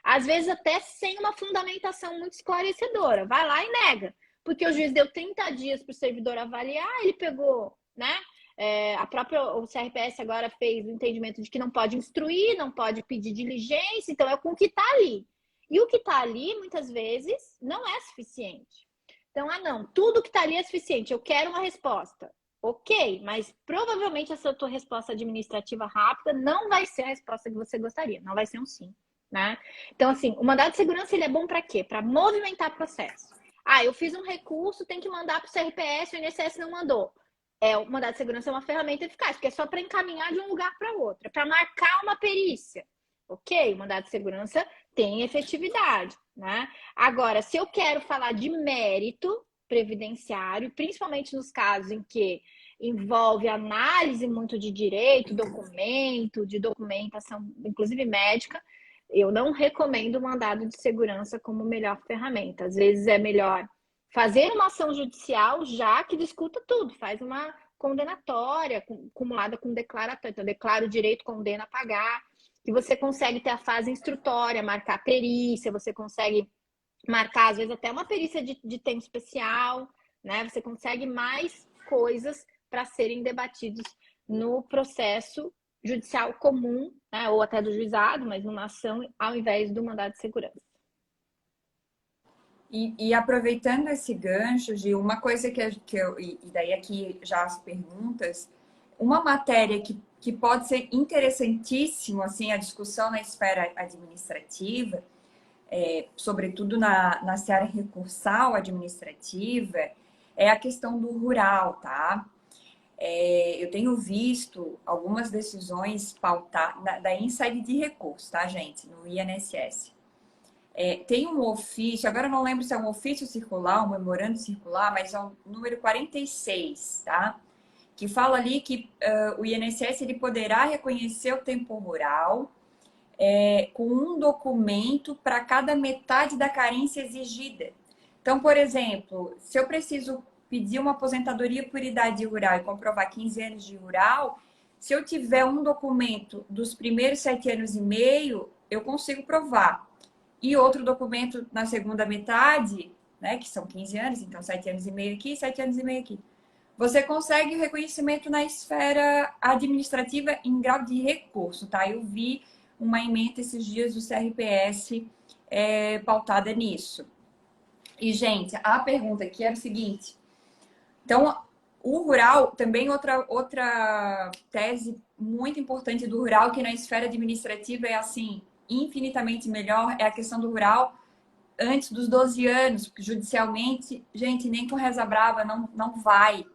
Às vezes até sem uma fundamentação muito esclarecedora. Vai lá e nega, porque o juiz deu 30 dias para o servidor avaliar, ele pegou, né? O CRPS agora fez o entendimento de que não pode instruir, não pode pedir diligência, então é com o que está ali. E o que está ali, muitas vezes, não é suficiente. Então, não, tudo que está ali é suficiente, eu quero uma resposta. Ok, mas provavelmente essa tua resposta administrativa rápida não vai ser a resposta que você gostaria, não vai ser um sim, né? Então, assim, o mandado de segurança ele é bom para quê? Para movimentar processo. Eu fiz um recurso, tem que mandar para o CRPS, o INSS não mandou. O mandado de segurança é uma ferramenta eficaz, porque é só para encaminhar de um lugar para outro, para marcar uma perícia. Ok, o mandado de segurança tem efetividade, né? Agora, se eu quero falar de mérito previdenciário, principalmente nos casos em que envolve análise muito de direito, documento, de documentação, inclusive médica, eu não recomendo o mandado de segurança como melhor ferramenta. Às vezes é melhor fazer uma ação judicial já que discuta tudo, faz uma condenatória acumulada com declaratória. Então, declara o direito, condena a pagar, que você consegue ter a fase instrutória, marcar perícia, você consegue marcar, às vezes, até uma perícia de tempo especial, né? Você consegue mais coisas para serem debatidos no processo judicial comum, né? Ou até do juizado, mas numa ação, ao invés do mandado de segurança. E aproveitando esse gancho de uma coisa e daí aqui já as perguntas, uma matéria que pode ser interessantíssimo, assim, a discussão na esfera administrativa, sobretudo na seara recursal administrativa, é a questão do rural, tá? Eu tenho visto algumas decisões da Inside de recurso, tá, gente? No INSS. Tem um ofício, agora eu não lembro se é um ofício circular, um memorando circular, mas é o número 46, tá? Que fala ali que o INSS ele poderá reconhecer o tempo rural com um documento para cada metade da carência exigida. Então, por exemplo, se eu preciso pedir uma aposentadoria por idade rural e comprovar 15 anos de rural, se eu tiver um documento dos primeiros 7 anos e meio, eu consigo provar. E outro documento na segunda metade, né, que são 15 anos, então 7 anos e meio aqui, 7 anos e meio aqui. Você consegue o reconhecimento na esfera administrativa em grau de recurso, tá? Eu vi uma ementa esses dias do CRPS pautada nisso. E, gente, a pergunta aqui era o seguinte. Então, o rural, também outra tese muito importante do rural, que na esfera administrativa é assim, infinitamente melhor, é a questão do rural antes dos 12 anos, porque judicialmente, gente, nem com reza brava não vai.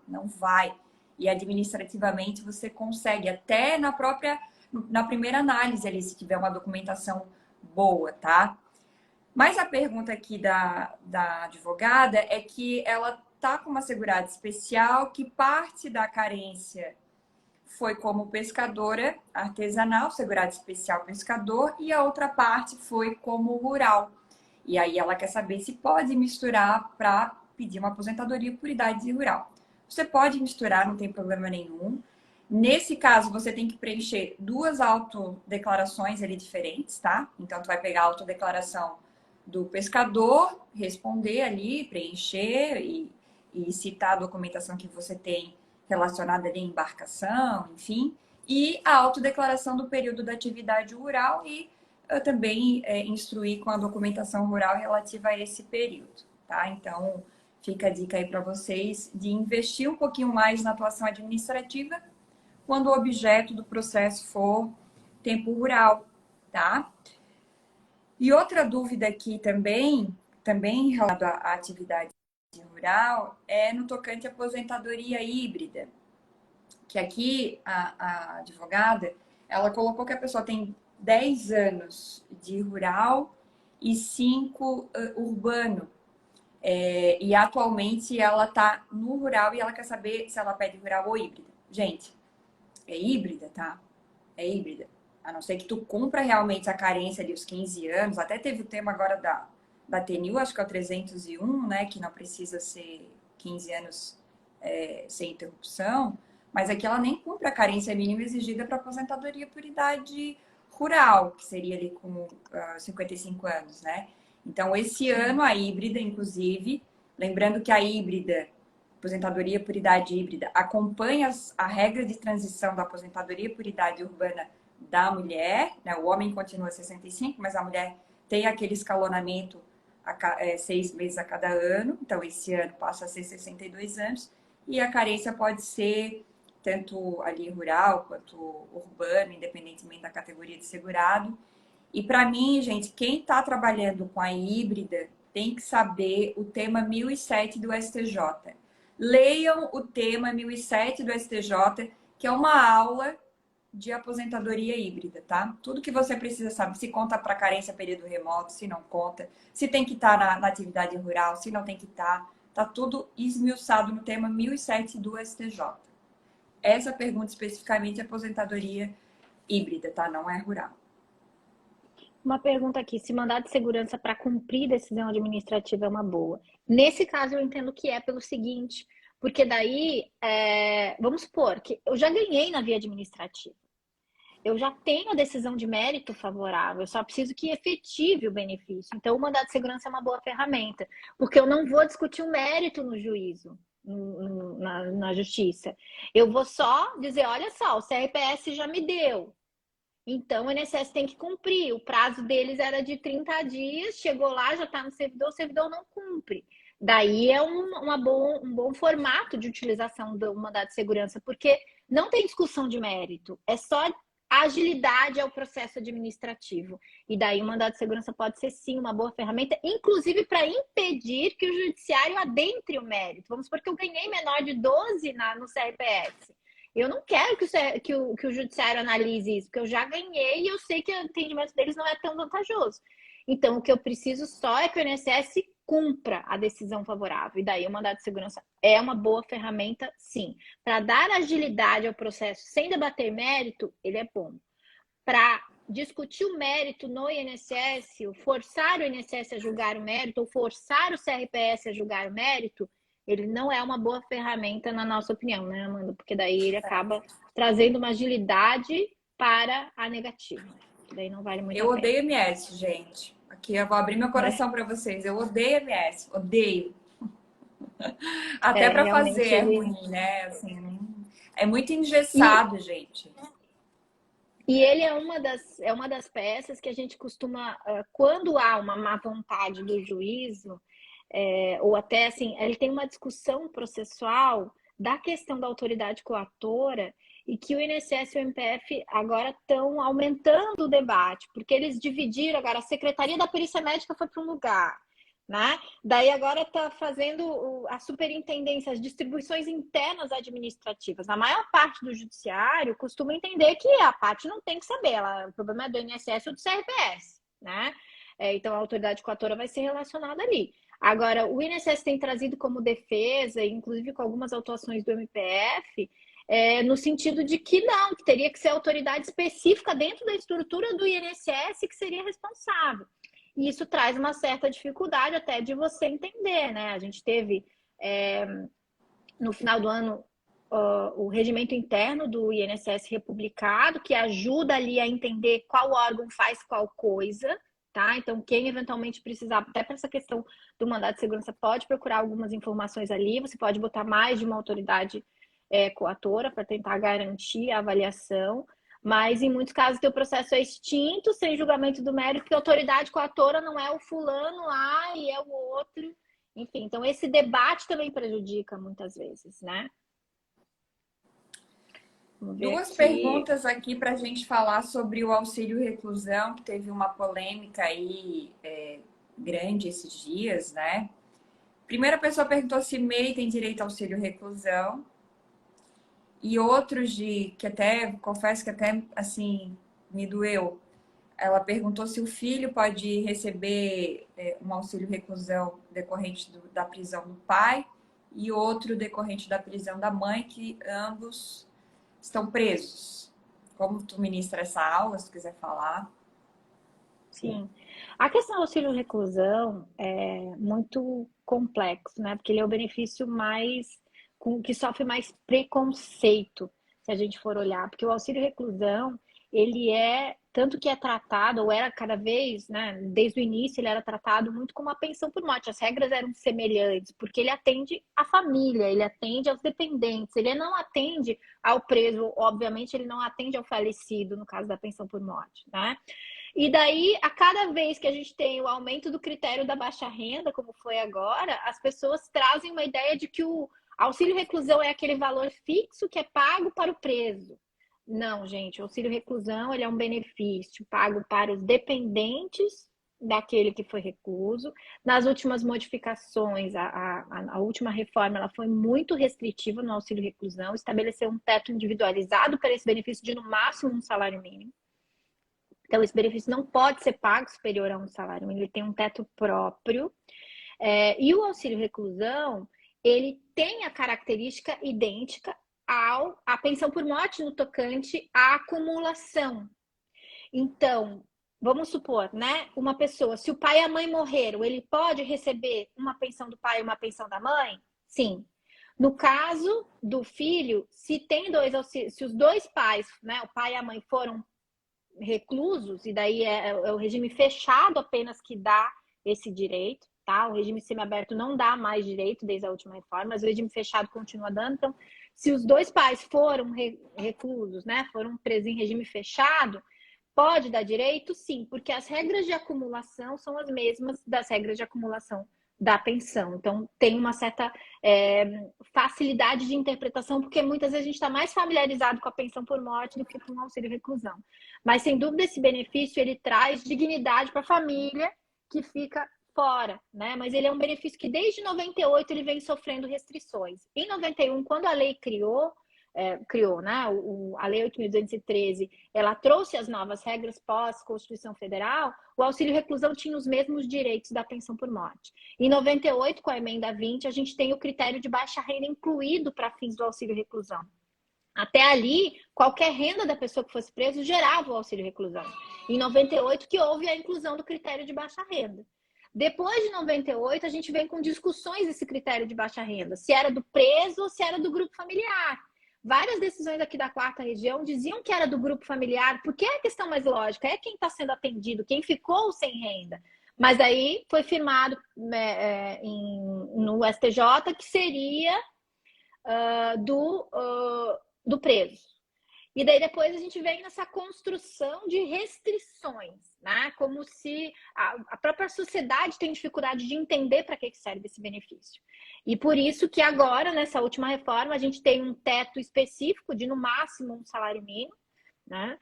E administrativamente você consegue, até na primeira análise ali, se tiver uma documentação boa, tá? Mas a pergunta aqui da advogada é que ela está com uma segurada especial que parte da carência foi como pescadora artesanal, segurada especial pescador, e a outra parte foi como rural. E aí ela quer saber se pode misturar para pedir uma aposentadoria por idade rural. Você pode misturar, não tem problema nenhum. Nesse caso, você tem que preencher duas autodeclarações ali diferentes, tá? Então, tu vai pegar a autodeclaração do pescador, responder ali, preencher e citar a documentação que você tem relacionada ali à embarcação, enfim, e a autodeclaração do período da atividade rural e também instruir com a documentação rural relativa a esse período, tá? Então, fica a dica aí para vocês de investir um pouquinho mais na atuação administrativa quando o objeto do processo for tempo rural, tá? E outra dúvida aqui também relacionada à atividade rural, é no tocante à aposentadoria híbrida, que aqui a advogada, ela colocou que a pessoa tem 10 anos de rural e 5 urbano. E atualmente ela está no rural e ela quer saber se ela pede rural ou híbrida. Gente, é híbrida, tá? É híbrida. A não ser que tu cumpra realmente a carência ali, os 15 anos. Até teve o tema agora da TNU, acho que é o 301, né? Que não precisa ser 15 anos sem interrupção. Mas aqui ela nem cumpre a carência mínima exigida para aposentadoria por idade rural, que seria ali com 55 anos, né? Então, esse ano, a híbrida, inclusive, lembrando que a híbrida, aposentadoria por idade híbrida, acompanha a regra de transição da aposentadoria por idade urbana da mulher, né? O homem continua 65, mas a mulher tem aquele escalonamento 6 meses a cada ano, então esse ano passa a ser 62 anos, e a carência pode ser tanto ali rural quanto urbano, independentemente da categoria de segurado. E para mim, gente, quem está trabalhando com a híbrida tem que saber o tema 1007 do STJ. Leiam o tema 1007 do STJ, que é uma aula de aposentadoria híbrida, tá? Tudo que você precisa saber, se conta para carência período remoto, se não conta, se tem que estar na atividade rural, se não tem que estar, tá tudo esmiuçado no tema 1007 do STJ. Essa pergunta especificamente é aposentadoria híbrida, tá? Não é rural. Uma pergunta aqui, se mandado de segurança para cumprir decisão administrativa é uma boa. Nesse caso, eu entendo que é pelo seguinte, porque daí, vamos supor que eu já ganhei na via administrativa. Eu já tenho a decisão de mérito favorável, eu só preciso que efetive o benefício. Então, o mandado de segurança é uma boa ferramenta, porque eu não vou discutir o mérito no juízo, na justiça. Eu vou só dizer, olha só, o CRPS já me deu. Então, o INSS tem que cumprir. O prazo deles era de 30 dias, chegou lá, já está no servidor, o servidor não cumpre. Daí é um bom formato de utilização do mandado de segurança, porque não tem discussão de mérito, é só agilidade ao processo administrativo. E daí o mandado de segurança pode ser, sim, uma boa ferramenta, inclusive para impedir que o judiciário adentre o mérito. Vamos supor que eu ganhei menor de 12 no CRPS. Eu não quero que o judiciário analise isso, porque eu já ganhei e eu sei que o entendimento deles não é tão vantajoso. Então, o que eu preciso só é que o INSS cumpra a decisão favorável. E daí o mandado de segurança é uma boa ferramenta, sim. Para dar agilidade ao processo sem debater mérito, ele é bom. Para discutir o mérito no INSS, forçar o INSS a julgar o mérito, ou forçar o CRPS a julgar o mérito, ele não é uma boa ferramenta, na nossa opinião, né, Amanda? Porque daí ele acaba trazendo uma agilidade para a negativa. Daí não vale muito a pena. Eu odeio MS, gente. Aqui eu vou abrir meu coração para vocês. Eu odeio MS, odeio. Até para fazer é ruim, né? Assim, é muito engessado, gente. E ele é uma das peças que a gente costuma, quando há uma má vontade do juízo, ou até assim, ele tem uma discussão processual da questão da autoridade coatora e que o INSS e o MPF agora estão aumentando o debate, porque eles dividiram agora, a Secretaria da Perícia Médica foi para um lugar, né? Daí agora está fazendo a superintendência, as distribuições internas administrativas. A maior parte do judiciário costuma entender que a parte não tem que saber, o problema é do INSS ou do CRPS, né? então a autoridade coatora vai ser relacionada ali. Agora, o INSS tem trazido como defesa, inclusive com algumas autuações do MPF, no sentido de que não, que teria que ser autoridade específica dentro da estrutura do INSS que seria responsável. E isso traz uma certa dificuldade até de você entender, né? A gente teve, no final do ano, o regimento interno do INSS republicado, que ajuda ali a entender qual órgão faz qual coisa, tá? Então, quem eventualmente precisar, até para essa questão do mandado de segurança, pode procurar algumas informações ali, você pode botar mais de uma autoridade coatora para tentar garantir a avaliação, mas em muitos casos teu processo é extinto, sem julgamento do mérito, porque a autoridade coatora não é o fulano lá e é o outro, enfim. Então, esse debate também prejudica muitas vezes, né? Duas perguntas aqui para a gente falar sobre o auxílio reclusão, que teve uma polêmica aí grande esses dias, né? Primeira pessoa perguntou se MEI tem direito ao auxílio reclusão. E outros que até, confesso que até, assim, me doeu. Ela perguntou se o filho pode receber um auxílio reclusão decorrente da prisão do pai e outro decorrente da prisão da mãe, que ambos estão presos. Como tu ministra essa aula, se tu quiser falar. Sim. A questão do auxílio reclusão é muito complexo, né? Porque ele é o benefício que sofre mais preconceito, se a gente for olhar. Porque o auxílio reclusão, ele tanto que é tratado, ou era cada vez, né? Desde o início, ele era tratado muito como uma pensão por morte. As regras eram semelhantes, porque ele atende a família, ele atende aos dependentes, ele não atende ao preso, obviamente, ele não atende ao falecido, no caso da pensão por morte, né? E daí, a cada vez que a gente tem o aumento do critério da baixa renda, como foi agora, as pessoas trazem uma ideia de que o auxílio reclusão é aquele valor fixo que é pago para o preso. Não, gente, o auxílio reclusão ele é um benefício pago para os dependentes daquele que foi recluso. Nas últimas modificações, a última reforma ela foi muito restritiva no auxílio reclusão, estabeleceu um teto individualizado para esse benefício de no máximo um salário mínimo. Então, esse benefício não pode ser pago superior a um salário mínimo, ele tem um teto próprio. E o auxílio reclusão, ele tem a característica idêntica à pensão por morte no tocante à acumulação. Então, vamos supor, né? Uma pessoa, se o pai e a mãe morreram, ele pode receber uma pensão do pai e uma pensão da mãe? Sim. No caso do filho, se os dois pais, né, o pai e a mãe foram reclusos, e daí é o regime fechado apenas que dá esse direito, tá? O regime semiaberto não dá mais direito desde a última reforma, mas o regime fechado continua dando. Então, se os dois pais foram reclusos, né, foram presos em regime fechado, pode dar direito? Sim, porque as regras de acumulação são as mesmas das regras de acumulação da pensão. Então, tem uma certa facilidade de interpretação, porque muitas vezes a gente está mais familiarizado com a pensão por morte do que com o auxílio reclusão. Mas, sem dúvida, esse benefício, ele traz dignidade para a família que fica fora, né? Mas ele é um benefício que, desde 98, ele vem sofrendo restrições. Em 91, quando a lei criou, né? A Lei 8.213, ela trouxe as novas regras pós-Constituição Federal, o auxílio reclusão tinha os mesmos direitos da pensão por morte. Em 98, com a emenda 20, a gente tem o critério de baixa renda incluído para fins do auxílio reclusão. Até ali, qualquer renda da pessoa que fosse preso gerava o auxílio reclusão. Em 98 que houve a inclusão do critério de baixa renda. Depois de 98, a gente vem com discussões desse critério de baixa renda, se era do preso ou se era do grupo familiar. Várias decisões aqui da quarta região diziam que era do grupo familiar, porque é a questão mais lógica, é quem está sendo atendido, quem ficou sem renda. Mas aí foi firmado no STJ que seria do preso. E daí depois a gente vem nessa construção de restrições, né? Como se a própria sociedade tem dificuldade de entender para que serve esse benefício. E por isso que agora, nessa última reforma, a gente tem um teto específico de no máximo um salário mínimo, né?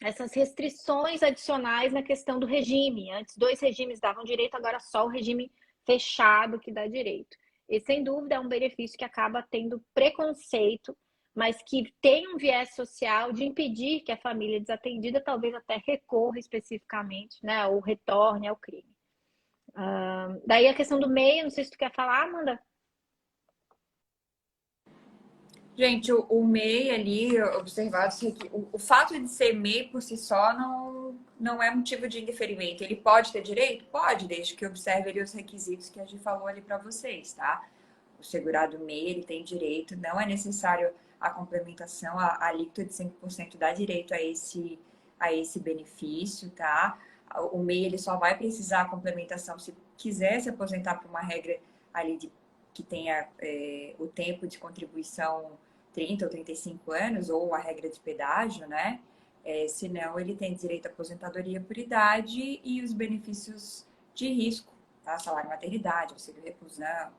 Essas restrições adicionais na questão do regime. Antes, 2 regimes davam direito, agora só o regime fechado que dá direito. E, sem dúvida, é um benefício que acaba tendo preconceito, mas que tem um viés social de impedir que a família desatendida talvez até recorra especificamente, né, ou retorne ao crime. Daí a questão do MEI, não sei se tu quer falar, Amanda. Gente, o MEI ali, observado, o fato de ser MEI por si só não é motivo de indeferimento. Ele pode ter direito? Pode, desde que observe ali os requisitos que a gente falou ali para vocês, tá? O segurado MEI, ele tem direito, não é necessário a complementação, a alíquota de 5% dá direito a esse benefício, tá? O MEI, ele só vai precisar a complementação se quiser se aposentar por uma regra ali que tenha o tempo de contribuição 30 ou 35 anos, ou a regra de pedágio, né? Senão, ele tem direito à aposentadoria por idade e os benefícios de risco, tá? Salário maternidade, auxílio reclusão,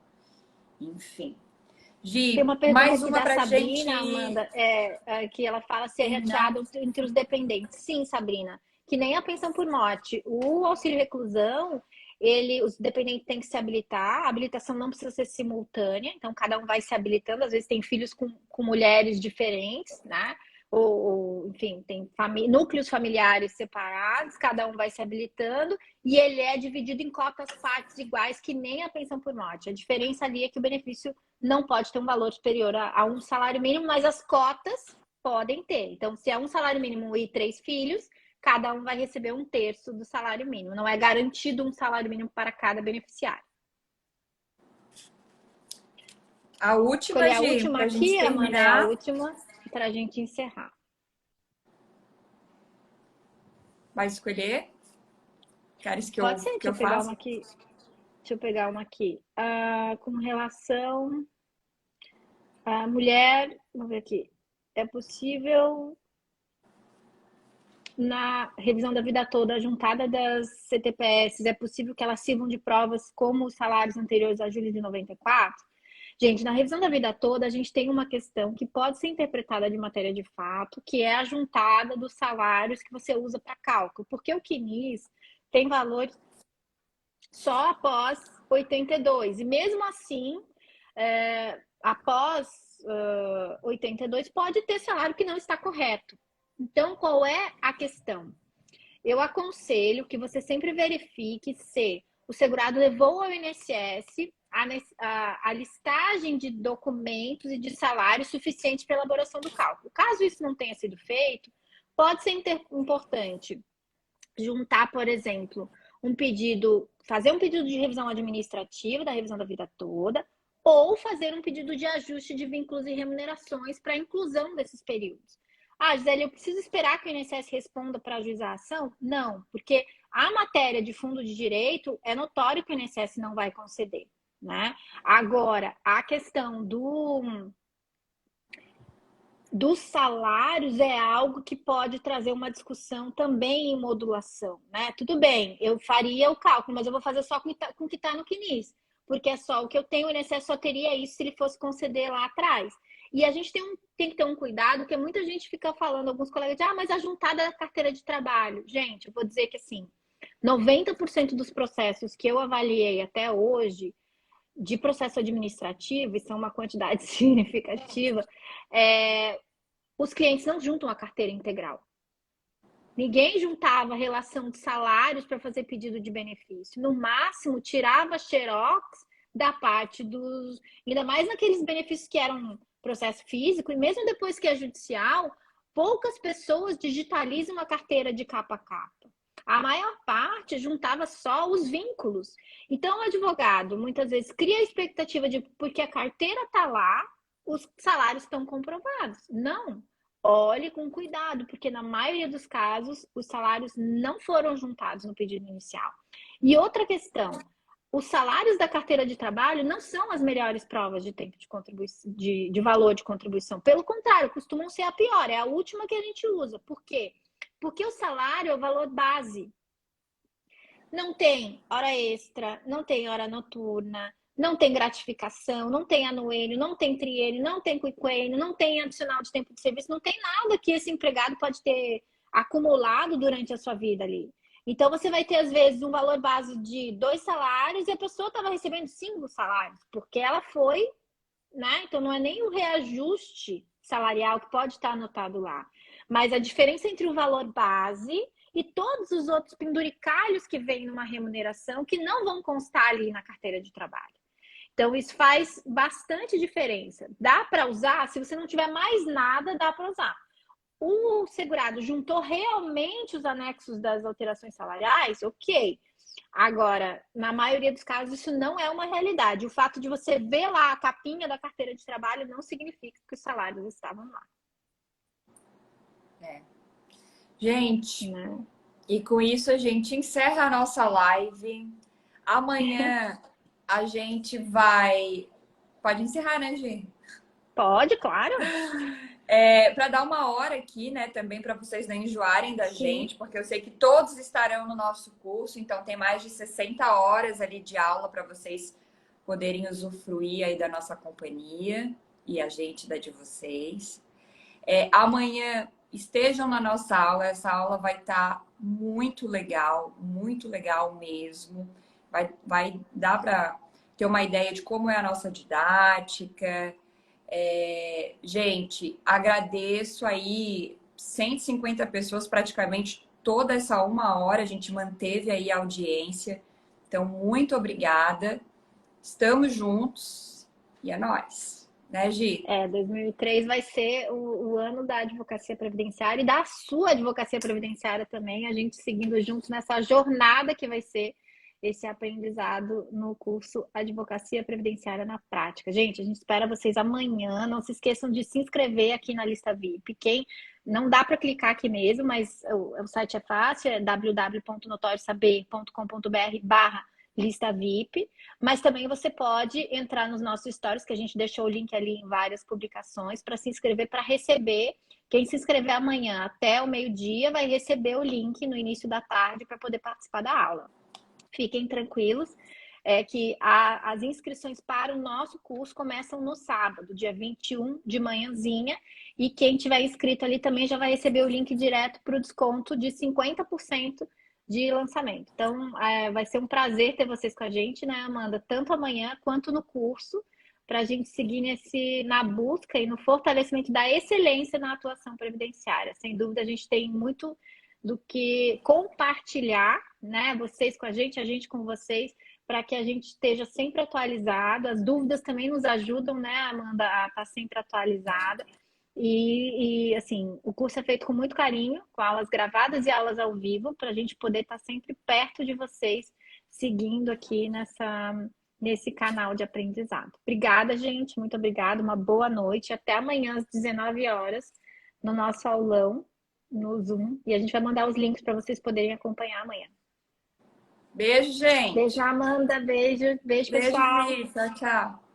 enfim. Tem Gi, uma pergunta mais aqui uma da pra Sabrina, gente Amanda, que ela fala se é terminar. rateado entre os dependentes. Sim, Sabrina, que nem a pensão por morte. O auxílio reclusão, os dependentes têm que se habilitar, a habilitação não precisa ser simultânea, então cada um vai se habilitando, às vezes tem filhos com mulheres diferentes, né? Enfim, tem núcleos familiares separados, cada um vai se habilitando, e ele é dividido em cotas partes iguais, que nem a pensão por morte. A diferença ali é que o benefício não pode ter um valor superior a um salário mínimo, mas as cotas podem ter. Então, se é um salário mínimo e 3 filhos, cada um vai receber 1/3 do salário mínimo. Não é garantido um salário mínimo para cada beneficiário. A última, Escolher a Gi, última pra gente aqui, Amanda, é a terminar. última para a gente encerrar. Vai escolher? Queres que Pode ser, que deixa eu eu pegar faça? uma aqui. Deixa eu pegar uma aqui. Com relação à mulher, vamos ver aqui. É possível, na revisão da vida toda, a juntada das CTPS, é possível que elas sirvam de provas como os salários anteriores a julho de 94? Gente, na revisão da vida toda, a gente tem uma questão que pode ser interpretada de matéria de fato, que é a juntada dos salários que você usa para cálculo, porque o CNIS tem valor só após 82, e mesmo assim, após 82, pode ter salário que não está correto. Então, qual é a questão? Eu aconselho que você sempre verifique se o segurado levou ao INSS a listagem de documentos e de salários suficiente para elaboração do cálculo. Caso isso não tenha sido feito, pode ser importante juntar, por exemplo, fazer um pedido de revisão administrativa da revisão da vida toda, ou fazer um pedido de ajuste de vínculos e remunerações para a inclusão desses períodos. Gisele, eu preciso esperar que o INSS responda para ajuizar a ação? Não, porque a matéria de fundo de direito é notório que o INSS não vai conceder, né? Agora, a questão dos salários é algo que pode trazer uma discussão também em modulação, né? Tudo bem, eu faria o cálculo, mas eu vou fazer só com o que está no CNIS, porque é só o que eu tenho, o INSS só teria isso se ele fosse conceder lá atrás. E a gente tem que ter um cuidado, porque muita gente fica falando, alguns colegas, mas a juntada da carteira de trabalho. Gente, eu vou dizer que assim, 90% dos processos que eu avaliei até hoje, de processo administrativo, e são uma quantidade significativa, os clientes não juntam a carteira integral. Ninguém juntava a relação de salários para fazer pedido de benefício. No máximo, tirava xerox da parte dos... Ainda mais naqueles benefícios que eram processo físico, e mesmo depois que é judicial, poucas pessoas digitalizam a carteira de capa a capa. A maior parte juntava só os vínculos. Então, o advogado, muitas vezes, cria a expectativa de porque a carteira está lá, os salários estão comprovados. Não. Olhe com cuidado, porque na maioria dos casos, os salários não foram juntados no pedido inicial. E outra questão, os salários da carteira de trabalho não são as melhores provas de tempo de contribuição, de valor de contribuição. Pelo contrário, costumam ser a pior, é a última que a gente usa. Por quê? Porque o salário é o valor base. Não tem hora extra, não tem hora noturna, não tem gratificação, não tem anuênio, não tem triênio, não tem quinquênio, não tem adicional de tempo de serviço, não tem nada que esse empregado pode ter acumulado durante a sua vida ali. Então, você vai ter, às vezes, um valor base de 2 salários e a pessoa estava recebendo 5 salários, porque ela foi, né? Então, não é nem o reajuste salarial que pode estar anotado lá. Mas a diferença entre o valor base e todos os outros penduricalhos que vêm numa remuneração que não vão constar ali na carteira de trabalho. Então, isso faz bastante diferença. Dá para usar? Se você não tiver mais nada, dá para usar. O segurado juntou realmente os anexos das alterações salariais? Ok. Agora, na maioria dos casos, isso não é uma realidade. O fato de você ver lá a capinha da carteira de trabalho não significa que os salários estavam lá. Gente, e com isso a gente encerra a nossa live. Amanhã a gente vai... Pode encerrar, né, Gi? Pode, claro. Para dar uma hora aqui, né, também para vocês não enjoarem da Sim. gente, porque eu sei que todos estarão no nosso curso, então tem mais de 60 horas ali de aula para vocês poderem usufruir aí da nossa companhia e a gente da de vocês. Amanhã estejam na nossa aula, essa aula vai estar muito legal mesmo. Vai dar para ter uma ideia de como é a nossa didática. Gente, agradeço aí 150 pessoas, praticamente toda essa uma hora, a gente manteve aí a audiência. Então, muito obrigada. Estamos juntos e é nóis. Né, Gi? 2003 vai ser o ano da advocacia previdenciária e da sua advocacia previdenciária também, a gente seguindo juntos nessa jornada que vai ser esse aprendizado no curso Advocacia Previdenciária na Prática. Gente, a gente espera vocês amanhã. Não se esqueçam de se inscrever aqui na lista VIP. Não dá para clicar aqui mesmo, mas o site é fácil, é www.notoriosaber.com.br/lista VIP, mas também você pode entrar nos nossos stories, que a gente deixou o link ali em várias publicações, para se inscrever, para receber. Quem se inscrever amanhã até o meio-dia vai receber o link no início da tarde para poder participar da aula. Fiquem tranquilos, que as inscrições para o nosso curso começam no sábado, dia 21 de manhãzinha, e quem tiver inscrito ali também já vai receber o link direto para o desconto de 50% de lançamento. Então, vai ser um prazer ter vocês com a gente, né, Amanda? Tanto amanhã quanto no curso, para a gente seguir na busca e no fortalecimento da excelência na atuação previdenciária. Sem dúvida, a gente tem muito do que compartilhar, né? Vocês com a gente com vocês, para que a gente esteja sempre atualizado. As dúvidas também nos ajudam, né, Amanda, a estar sempre atualizada. E assim, o curso é feito com muito carinho, com aulas gravadas e aulas ao vivo, para a gente poder estar sempre perto de vocês, seguindo aqui nesse canal de aprendizado. Obrigada, gente, muito obrigada, uma boa noite, até amanhã às 19 horas, no nosso aulão, no Zoom, e a gente vai mandar os links para vocês poderem acompanhar amanhã. Beijo, gente. Beijo, Amanda, beijo, pessoal. Beijo, tchau, tchau.